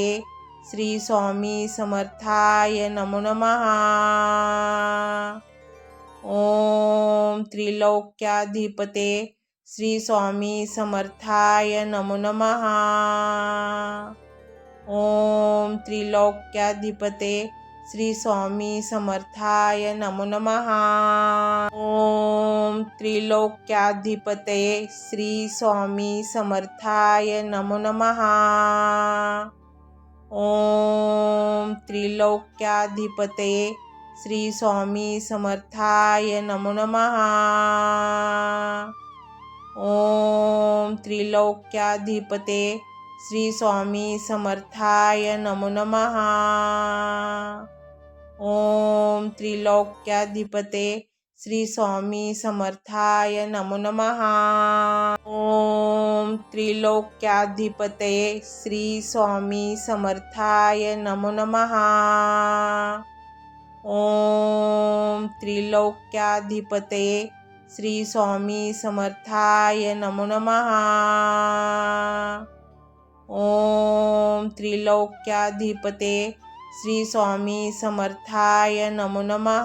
श्री स्वामी समर्थाय नमो नमः। ओम त्रिलोक्याधिपते श्री स्वामी समर्थाय नमो नमः। ओम त्रिलोक्याधिपते श्री स्वामी समर्थाय नमो नमः। ओम त्रिलोक्याधिपते श्री स्वामी समर्थाय नमो नमः। ओम त्रिलोक्याधिपते श्री स्वामी समर्थाय नमो नमः। ओम त्रिलोक्याधिपते श्री स्वामी समर्थाय नमो नमः। ओम त्रिलोक्याधिपते श्री स्वामी समर्थाय नमो नमः। ओम त्रिलोक्याधिपते श्री स्वामी समर्थाय नमो नमः। ओम त्रिलोक्याधिपते श्री स्वामी समर्थाय नमो नमः। ओम त्रिलोक्याधिपते श्री स्वामी समर्थाय नमो नमः।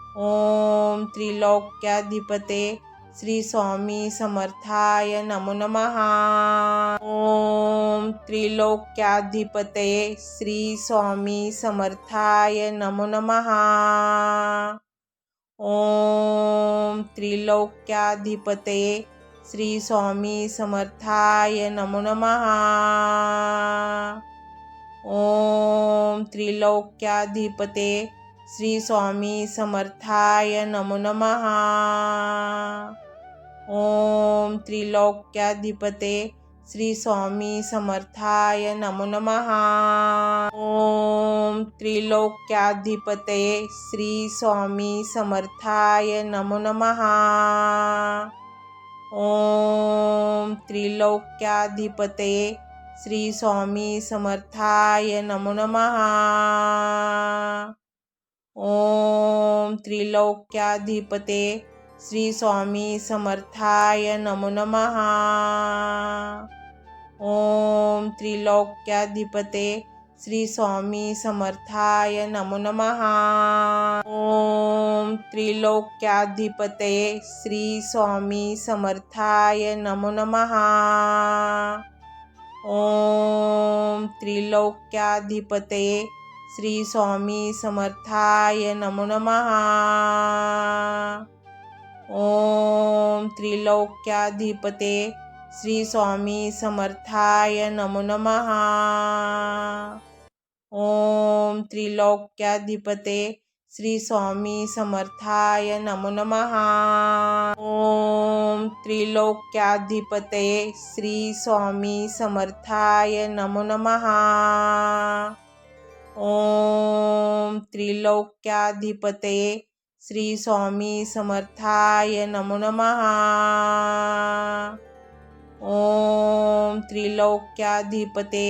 ओम त्रिलोक्याधिपते श्री स्वामी समर्थाय नमो नमः। ओम त्रिलोक्याधिपते श्री स्वामी समर्थाय नमो नमः। ओम त्रिलोक्याधिपते श्री स्वामी समर्थाय नमो नमः। ओम त्रिलोक्याधिपते श्री स्वामी समर्थाय नमो नमः। ओम त्रिलोक्याधिपते श्री स्वामी समर्थाय नमो नमः। ओम त्रिलोक्याधिपते श्री स्वामी समर्थाय नमो नमः। ओम त्रिलोक्याधिपते श्री स्वामी समर्थाय नमो नमः। ओम त्रिलोक्याधिपते श्री स्वामी समर्थाय नमो नमः। ओम त्रिलोक्याधिपते श्री स्वामी समर्थाय नमो नमः। ओम त्रिलोक्याधिपते श्री स्वामी समर्थाय नमो नमः। ओम त्रिलोक्याधिपते श्री स्वामी समर्थाय नमो नमः। ओम त्रिलोक्याधिपते श्री स्वामी समर्थाय नमो नमः। ओम त्रिलोक्याधिपते श्री स्वामी समर्थाय नमो नमः। ओम त्रिलोक्याधिपते श्री स्वामी समर्थाय नमो नमः। ओम त्रिलोक्याधिपते श्री स्वामी समर्थाय नमो नमः। ओम त्रिलोक्याधिपते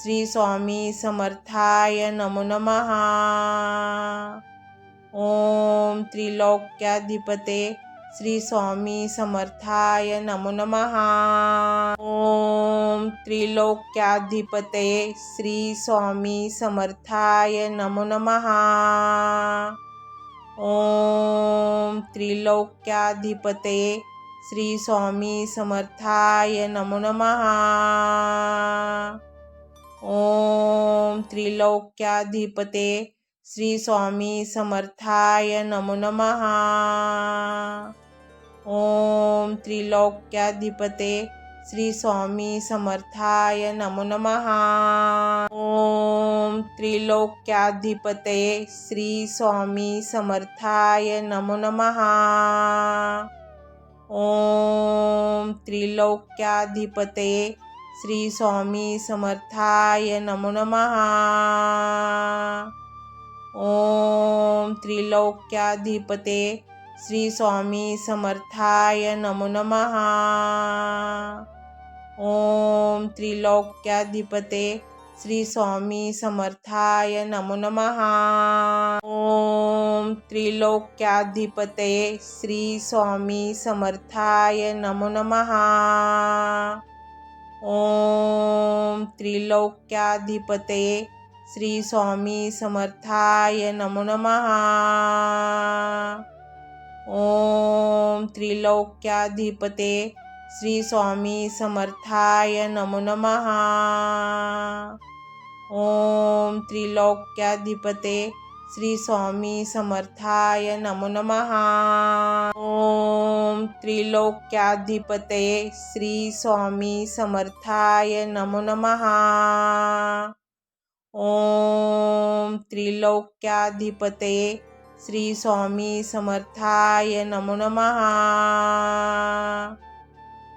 श्री स्वामी समर्थाय नमो नमः। ओम त्रिलोक्याधिपते श्री स्वामी समर्थाय नमो नमः। ओम त्रिलोक्याधिपते श्री स्वामी समर्थाय नमो नमः। ओम त्रिलोक्याधिपते श्री स्वामी समर्थाय नमो नमः। ओम त्रिलोक्याधिपते श्री स्वामी समर्थाय नमो नमः। ओम त्रिलोक्याधिपते श्री स्वामी समर्थाय नमो नमः। ओम त्रिलोक्याधिपते श्री स्वामी समर्थाय नमो नमः। ओम त्रिलोक्याधिपते श्री स्वामी समर्थाय नमो नमः। ओम त्रिलोक्याधिपते श्री स्वामी समर्थाय नमो नमः। ओम त्रिलोक्याधिपते श्री स्वामी समर्थाय नमो नमः। ओम त्रिलोक्याधिपते श्री स्वामी समर्थाय नमो नमः। ओम त्रिलोक्याधिपते श्री स्वामी समर्थाय नमो नमः। ओम त्रिलोक्याधिपते श्री स्वामी समर्थाय नमो नमः। ओम त्रिलोक्याधिपते श्री स्वामी समर्थाय नमो नमः। ओम त्रिलोक्याधिपते श्री स्वामी समर्थाय नमो नमः। ओम त्रिलोक्याधिपते श्री स्वामी समर्थाय नमो नमः।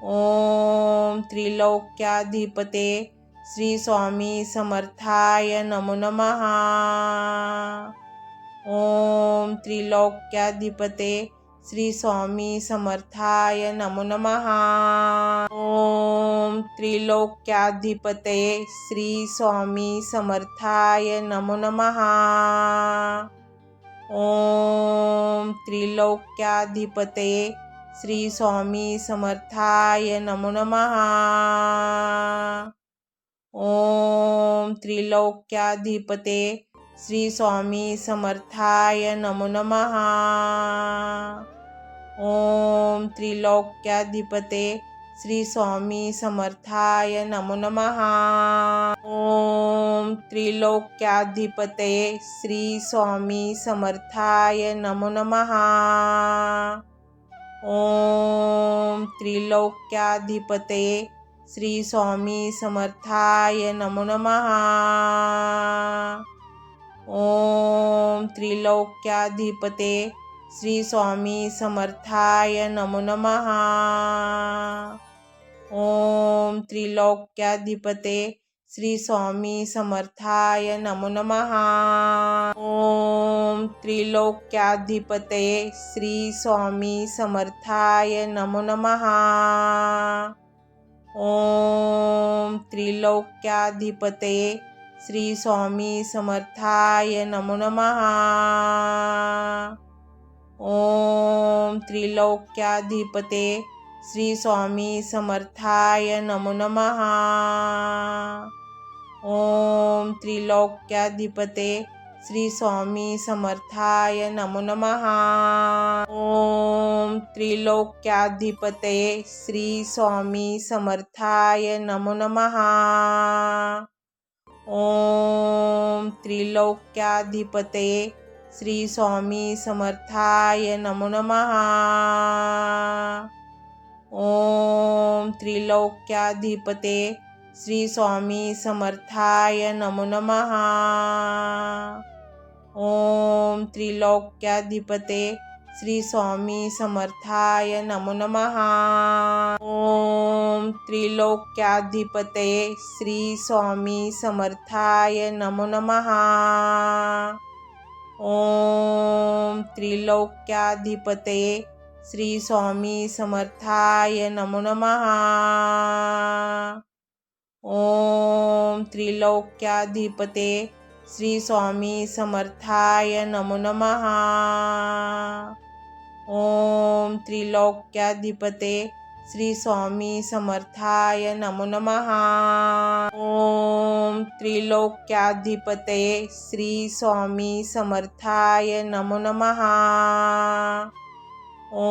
ओम त्रिलोक्याधिपते श्री स्वामी समर्थाय नमो नमः। ओम त्रिलोक्याधिपते श्री स्वामी समर्थाय नमो नमः। ओम त्रिलोक्याधिपते श्री स्वामी समर्थाय नमो नमः। ओम त्रिलोक्याधिपते श्री स्वामी समर्थाय नमो नमः। ओम त्रिलोक्याधिपते श्री स्वामी समर्थाय नमो नमः। ओम त्रिलोक्याधिपते श्री स्वामी समर्थाय नमो नमः। ओम त्रिलोक्याधिपते श्री स्वामी समर्थाय नमो नमः। ओम त्रिलोक्याधिपते श्री स्वामी समर्थाय नमो नमः। ओम त्रिलोक्याधिपते श्री स्वामी समर्थाय नमो नमः। ओम त्रिलोक्याधिपते श्री स्वामी समर्थाय नमो नमः। ओम त्रिलोक्याधिपते श्री स्वामी समर्थाय नमो नमः। ओम त्रिलोक्याधिपते श्री स्वामी समर्थाय नमो नमः। ओम त्रिलोक्याधिपते श्री स्वामी समर्थाय नमो नमः। ओम त्रिलोक्याधिपते श्री स्वामी समर्थाय नमो नमः। ओम त्रिलोक्याधिपते श्री स्वामी समर्थाय नमो नमः। ओम त्रिलोक्याधिपते श्री स्वामी समर्थाय नमो नमः। ओम त्रिलोक्याधिपते श्री स्वामी समर्थाय नमो नमः। ओम त्रिलोक्याधिपते श्री स्वामी समर्थाय नमो नमः। ओम त्रिलोक्याधिपते श्री स्वामी समर्थाय नमो नमः। ओम त्रिलोक्याधिपते श्री स्वामी समर्थाय नमो नमः। ओम त्रिलोक्याधिपते श्री स्वामी समर्थाय नमो नमः। ओम त्रिलोक्याधिपते श्री स्वामी समर्थाय नमो नमः। ओम त्रिलोक्याधिपते श्री स्वामी समर्थाय नमो नमः।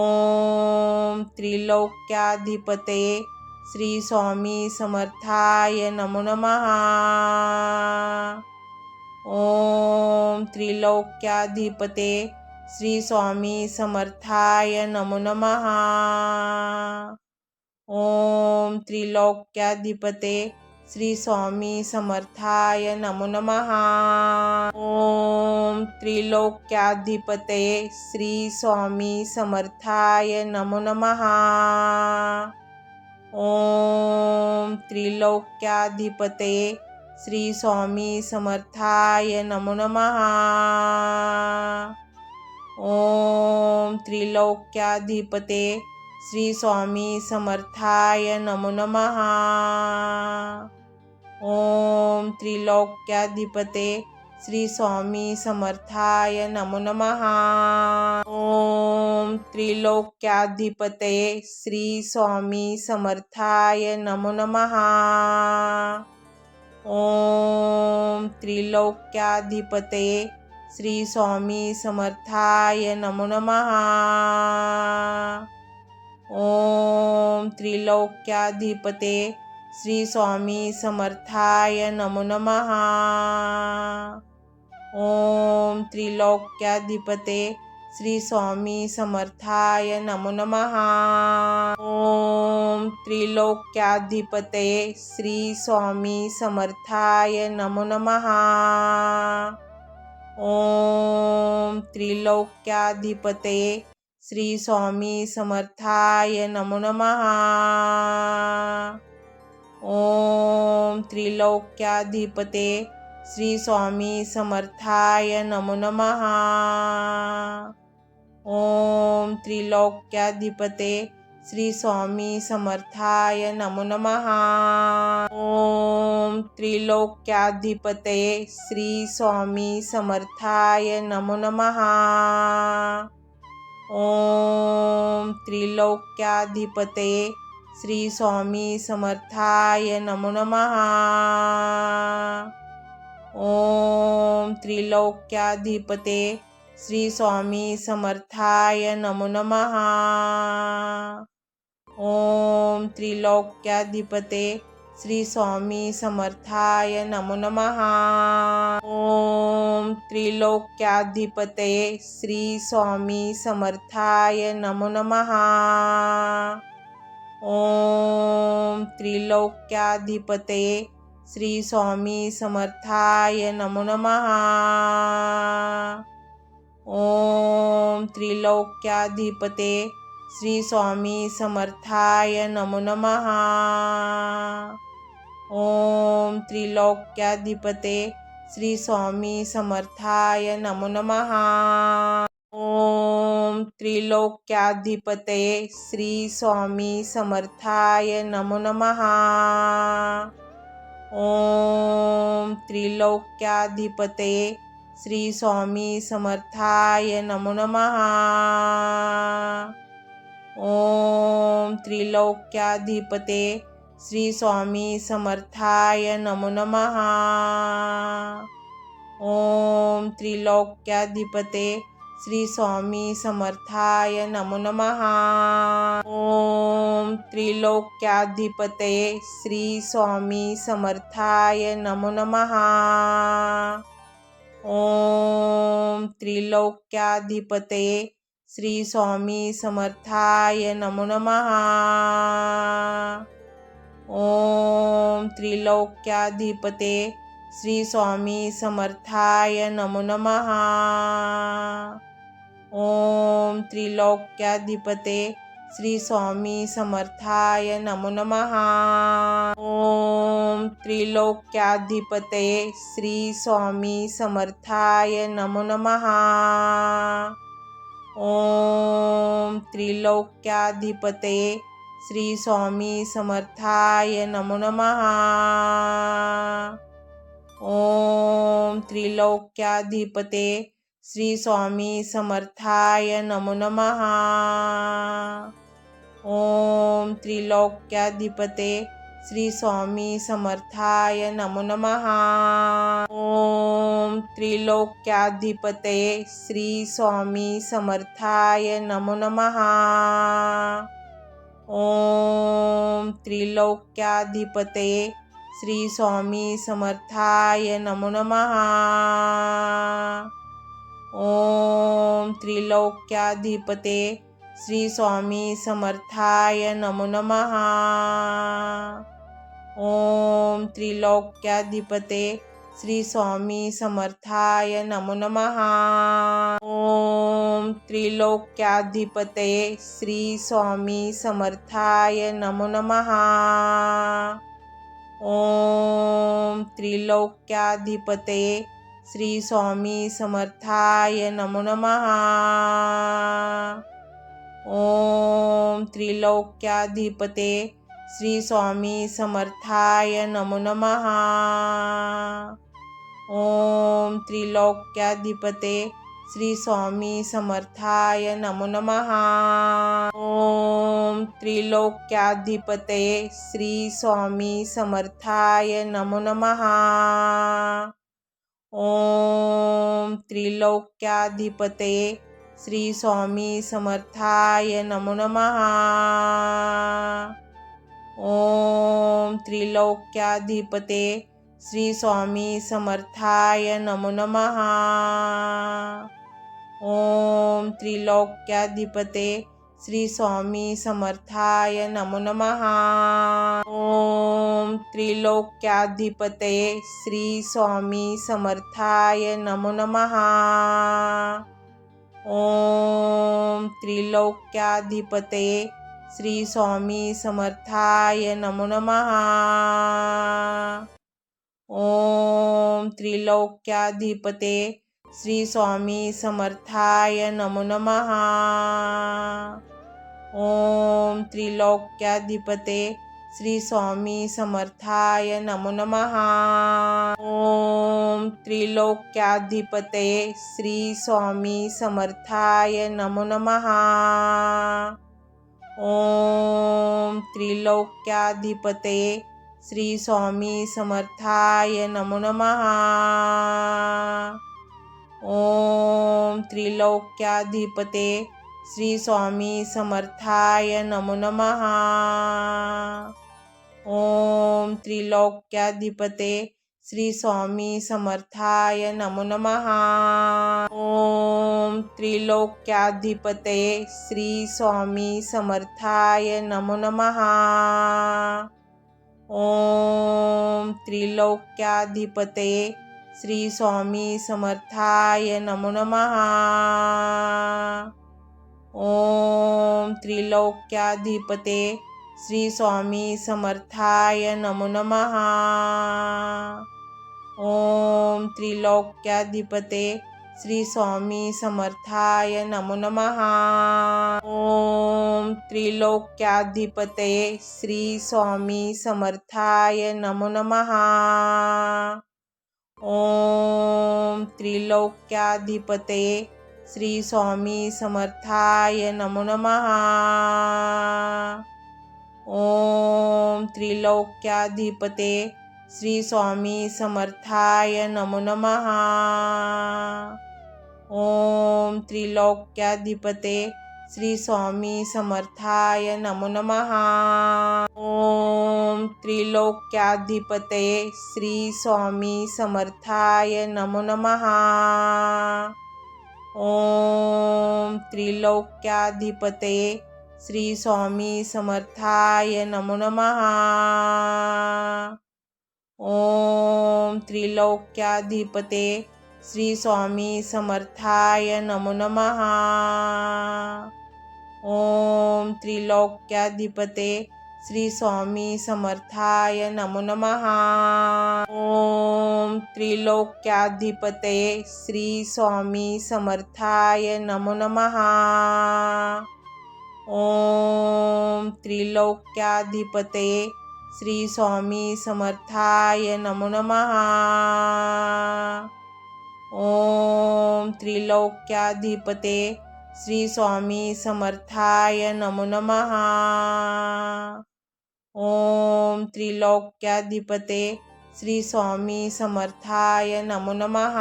ओम त्रिलोक्याधिपते श्री स्वामी समर्थाय नमो नमः। ओम त्रिलोक्याधिपते श्री स्वामी समर्थाय नमो नमः। ओम त्रिलोक्याधिपते श्री स्वामी समर्थाय नमो नमः। ओम त्रिलोक्याधिपते श्री स्वामी समर्थाय नमो नमः। ओम त्रिलोक्याधिपते श्री स्वामी समर्थाय नमो नमः। ओम त्रिलोक्याधिपते श्री स्वामी समर्थाय नमो नमः। ओम त्रिलोक्याधिपते श्री स्वामी समर्थाय नमो नमः। ओम त्रिलोक्याधिपते श्री स्वामी समर्थाय नमो नमः। ओम त्रिलोक्याधिपते श्री स्वामी समर्थाय नमो नमः। ओम त्रिलोक्याधिपते श्री स्वामी समर्थाय नमो नमः। ओम त्रिलोक्याधिपते श्री स्वामी समर्थाय नमो नमः। ओम त्रिलोक्याधिपते श्री स्वामी समर्थाय नमो नमः। ओम त्रिलोक्याधिपते श्री स्वामी समर्थाय नमो नमः। ओम त्रिलोक्याधिपते श्री स्वामी समर्थाय नमो नमः। ओम त्रिलोक्याधिपते श्री स्वामी समर्थाय नमो नमः। ओम त्रिलोक्याधिपते श्री स्वामी समर्थाय नमो नमः। ओम त्रिलोक्याधिपते श्री स्वामी समर्थाय नमो नमः। ओम त्रिलोक्याधिपते श्री स्वामी समर्थाय नमो नमः। ओम त्रिलोक्याधिपते श्री स्वामी समर्थाय नमो नमः। ओम त्रिलोक्याधिपते श्री स्वामी समर्थाय नमो नमः। ओम त्रिलोक्याधिपते श्री स्वामी समर्थाय नमो नमः। ओम त्रिलोक्याधिपते श्री स्वामी समर्थाय नमो नमः। ओम त्रिलोक्याधिपते श्री स्वामी समर्थाय नमो नमः। ओम त्रिलोक्याधिपते श्री स्वामी समर्थाय नमो नमः। ओम त्रिलोक्याधिपते श्री स्वामी समर्थाय नमो नमः। ओम त्रिलोक्याधिपते श्री स्वामी समर्थाय नमो नमः। ओम त्रिलोक्याधिपते श्री स्वामी समर्थाय नमो नमः। ओम त्रिलोक्याधिपते श्री स्वामी समर्थाय नमो नमः। ओम त्रिलोक्याधिपतये श्री स्वामी समर्थाय नमो नमः। ओम त्रिलोक्याधिपते श्री स्वामी समर्थाय नमो नमः। ओम त्रिलोक्याधिपते श्री स्वामी समर्थाय नमो नमः। ओम त्रिलोक्याधिपतये श्री स्वामी समर्थाय नमो नमः। ओम त्रिलोक्याधिपतये श्री स्वामी समर्थाय नमो नमः। ओम त्रिलोक्याधिपते श्री स्वामी समर्थाय नमो नमः। ओम त्रिलोक्याधिपते श्री स्वामी समर्थाय नमो नमः। ओम त्रिलोक्याधिपतये श्री स्वामी समर्थाय नमो नमः। ओम त्रिलोक्याधिपतये श्री स्वामी समर्थाय नमो नमः। ओम त्रिलोक्याधिपते श्री स्वामी समर्थाय नमो नमः। ओम त्रिलोक्याधिपते श्री स्वामी समर्थाय नमो नमः। ओम त्रिलोक्याधिपतये श्री स्वामी समर्थाय नमो नमः। ओम त्रिलोक्याधिपतये श्री स्वामी समर्थाय नमो नमः। ओम त्रिलोक्याधिपते श्री स्वामी समर्थाय नमो नमः। ओम त्रिलोक्याधिपते श्री स्वामी समर्थाय नमो नमः। ओम त्रिलोक्याधिपतये श्री स्वामी समर्थाय नमो नमः। ओम त्रिलोक्याधिपतये श्री स्वामी समर्थाय नमो नमः। ओम त्रिलोक्याधिपते श्री स्वामी समर्थाय नमो नमः। ओम त्रिलोक्याधिपते श्री स्वामी समर्थाय नमो नमः। ओम त्रिलोक्याधिपतये श्री स्वामी समर्थाय नमो नमः। ओम त्रिलोक्याधिपतये श्री स्वामी समर्थाय नमो नमः। ओम त्रिलोक्याधिपते श्री स्वामी समर्थाय नमो नमः। ओम त्रिलोक्याधिपते श्री स्वामी समर्थाय नमो नमः। ओम त्रिलोक्याधिपतये श्री स्वामी समर्थाय नमो नमः। ओम त्रिलोक्याधिपतये श्री स्वामी समर्थाय नमो नमः। ओम त्रिलोक्याधिपते श्री स्वामी समर्थाय नमो नमः। ओम त्रिलोक्याधिपते श्री स्वामी समर्थाय नमो नमः। ओम त्रिलोक्याधिपतये श्री स्वामी समर्थाय नमो नमः। ओम त्रिलोक्याधिपतये श्री स्वामी समर्थाय नमो नमः। ओम त्रिलोक्याधिपते श्री स्वामी समर्थाय नमो नमः। ओम त्रिलोक्याधिपते श्री स्वामी समर्थाय नमो नमः। ओम त्रिलोक्याधिपतये श्री स्वामी समर्थाय नमो नमः। ओम त्रिलोक्याधिपतये श्री स्वामी समर्थाय नमो नमः। ओम त्रिलोक्याधिपते श्री स्वामी समर्थाय नमो नमः। ओम त्रिलोक्याधिपते श्री स्वामी समर्थाय नमो नमः। ओम त्रिलोक्याधिपतये श्री स्वामी समर्थाय नमो नमः। ओम त्रिलोक्याधिपतये श्री स्वामी समर्थाय नमो नमः। ओम त्रिलोक्याधिपते श्री स्वामी समर्थाय नमो नमः। ओम त्रिलोक्याधिपते श्री स्वामी समर्थाय नमो नमः। ओम त्रिलोक्याधिपतये श्री स्वामी समर्थाय नमो नमः। ओम त्रिलोक्याधिपतये श्री स्वामी समर्थाय नमो नमः। ओम त्रिलोक्याधिपते श्री स्वामी समर्थाय नमो नमः। ओम त्रिलोक्याधिपते श्री स्वामी समर्थाय नमो नमः।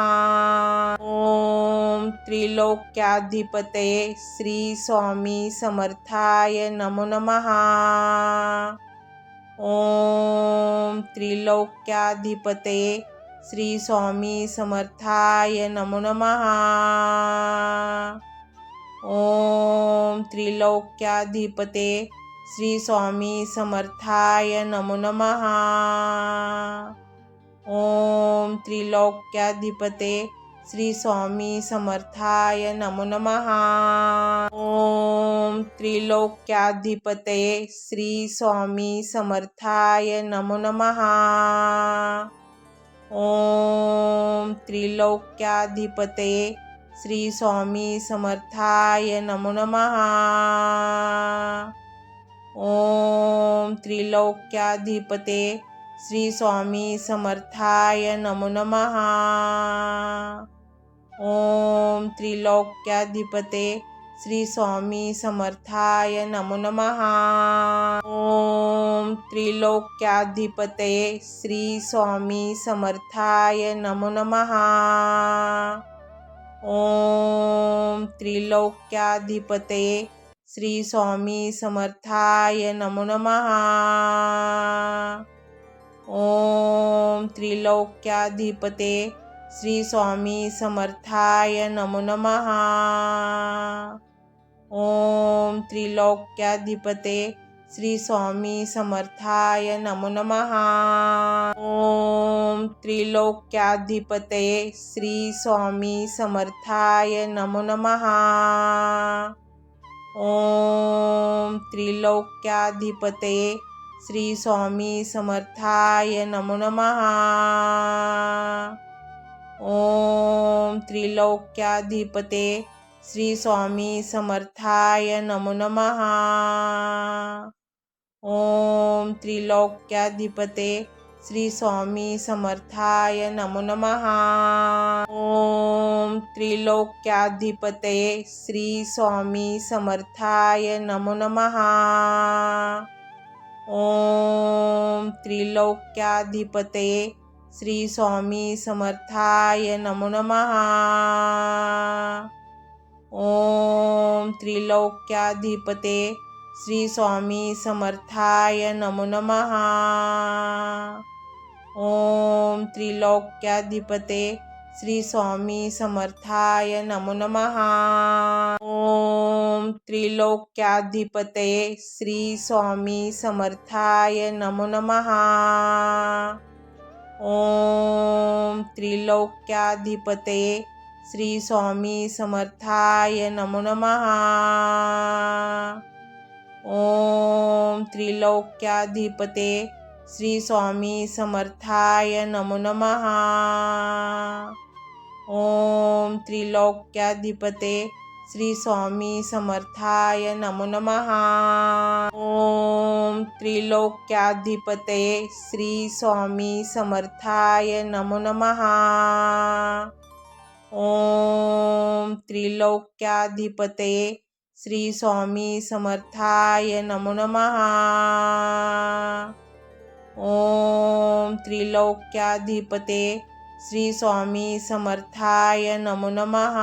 ओम त्रिलोक्याधिपतये श्री स्वामी समर्थाय नमो नमः। ओम त्रिलोक्याधिपतये श्री स्वामी समर्थाय नमो नमः। ओम त्रिलोक्याधिपते श्री स्वामी समर्थाय नमो नमः। ओम त्रिलोक्याधिपते श्री स्वामी समर्थाय नमो नमः। ओम त्रिलोक्याधिपतये श्री स्वामी समर्थाय नमो नमः। ओम त्रिलोक्याधिपतये श्री स्वामी समर्थाय नमो नमः। ओम त्रिलोक्याधिपते श्री स्वामी समर्थाय नमो नमः। ओम त्रिलोक्याधिपते श्री स्वामी समर्थाय नमो नमः। ओम त्रिलोक्याधिपतये श्री स्वामी समर्थाय नमो नमः। ओम त्रिलोक्याधिपतये श्री स्वामी समर्थाय नमो नमः। ओम त्रिलोक्याधिपते श्री स्वामी समर्थाय नमो नमः। ओम त्रिलोक्याधिपते श्री स्वामी समर्थाय नमो नमः। ओम त्रिलोक्याधिपतये श्री स्वामी समर्थाय नमो नमः। ओम त्रिलोक्याधिपतये श्री स्वामी समर्थाय नमो नमः। ओम त्रिलोक्याधिपते श्री स्वामी समर्थाय नमो नमः। ओम त्रिलोक्याधिपते श्री स्वामी समर्थाय नमो नमः। ओम त्रिलोक्याधिपतये श्री स्वामी समर्थाय नमो नमः। ओम त्रिलोक्याधिपतये श्री स्वामी समर्थाय नमो नमः। ओम त्रिलोक्याधिपते श्री स्वामी समर्थाय नमो नमः। ओम त्रिलोक्याधिपते श्री स्वामी समर्थाय नमो नमः। ओम त्रिलोक्याधिपतये श्री स्वामी समर्थाय नमो नमः। ओम त्रिलोक्याधिपतये श्री स्वामी समर्थाय नमो नमः। ओम त्रिलोक्याधिपते श्री स्वामी समर्थाय नमो नमः। ओम त्रिलोक्याधिपते श्री स्वामी समर्थाय नमो नमः। ओम त्रिलोक्याधिपतये श्री स्वामी समर्थाय नमो नमः। ओम त्रिलोक्याधिपतये श्री स्वामी समर्थाय नमो नमः। ओम त्रिलोक्याधिपते श्री स्वामी समर्थाय नमो नमः।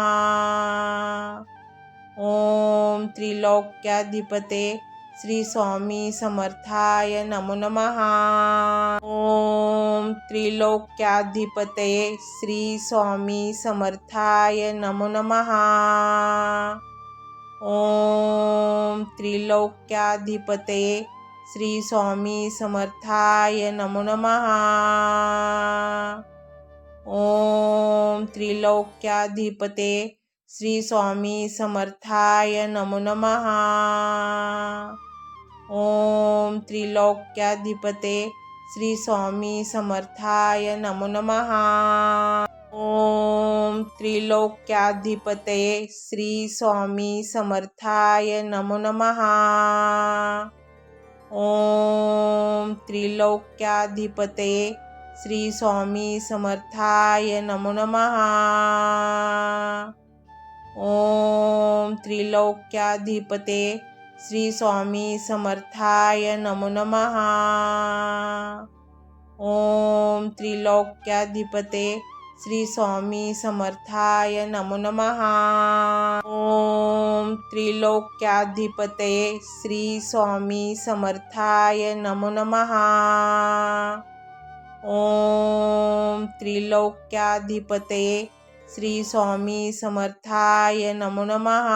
ओम त्रिलोक्याधिपते श्री स्वामी समर्थाय नमो नमः। ओम त्रिलोक्याधिपते श्री स्वामी समर्थाय नमो नमः। ओम त्रिलोक्याधिपते श्री स्वामी समर्थाय नमो नमः। ओम त्रिलोक्याधिपते श्री स्वामी समर्थाय नमो नमः। ओम त्रिलोक्याधिपते श्री स्वामी समर्थाय नमो नमः। ओम त्रिलोक्याधिपते श्री स्वामी समर्थाय नमो नमः। ओम त्रिलोक्याधिपते श्री स्वामी समर्थाय नमो नमः। ओम त्रिलोक्याधिपते श्री स्वामी समर्थाय नमो नमः। ओम त्रिलोक्याधिपते श्री स्वामी समर्थाय नमो नमः। ओम त्रिलोक्याधिपते श्री स्वामी समर्थाय नमो नमः। ओम त्रिलोक्याधिपते श्री स्वामी समर्थाय नमो नमः।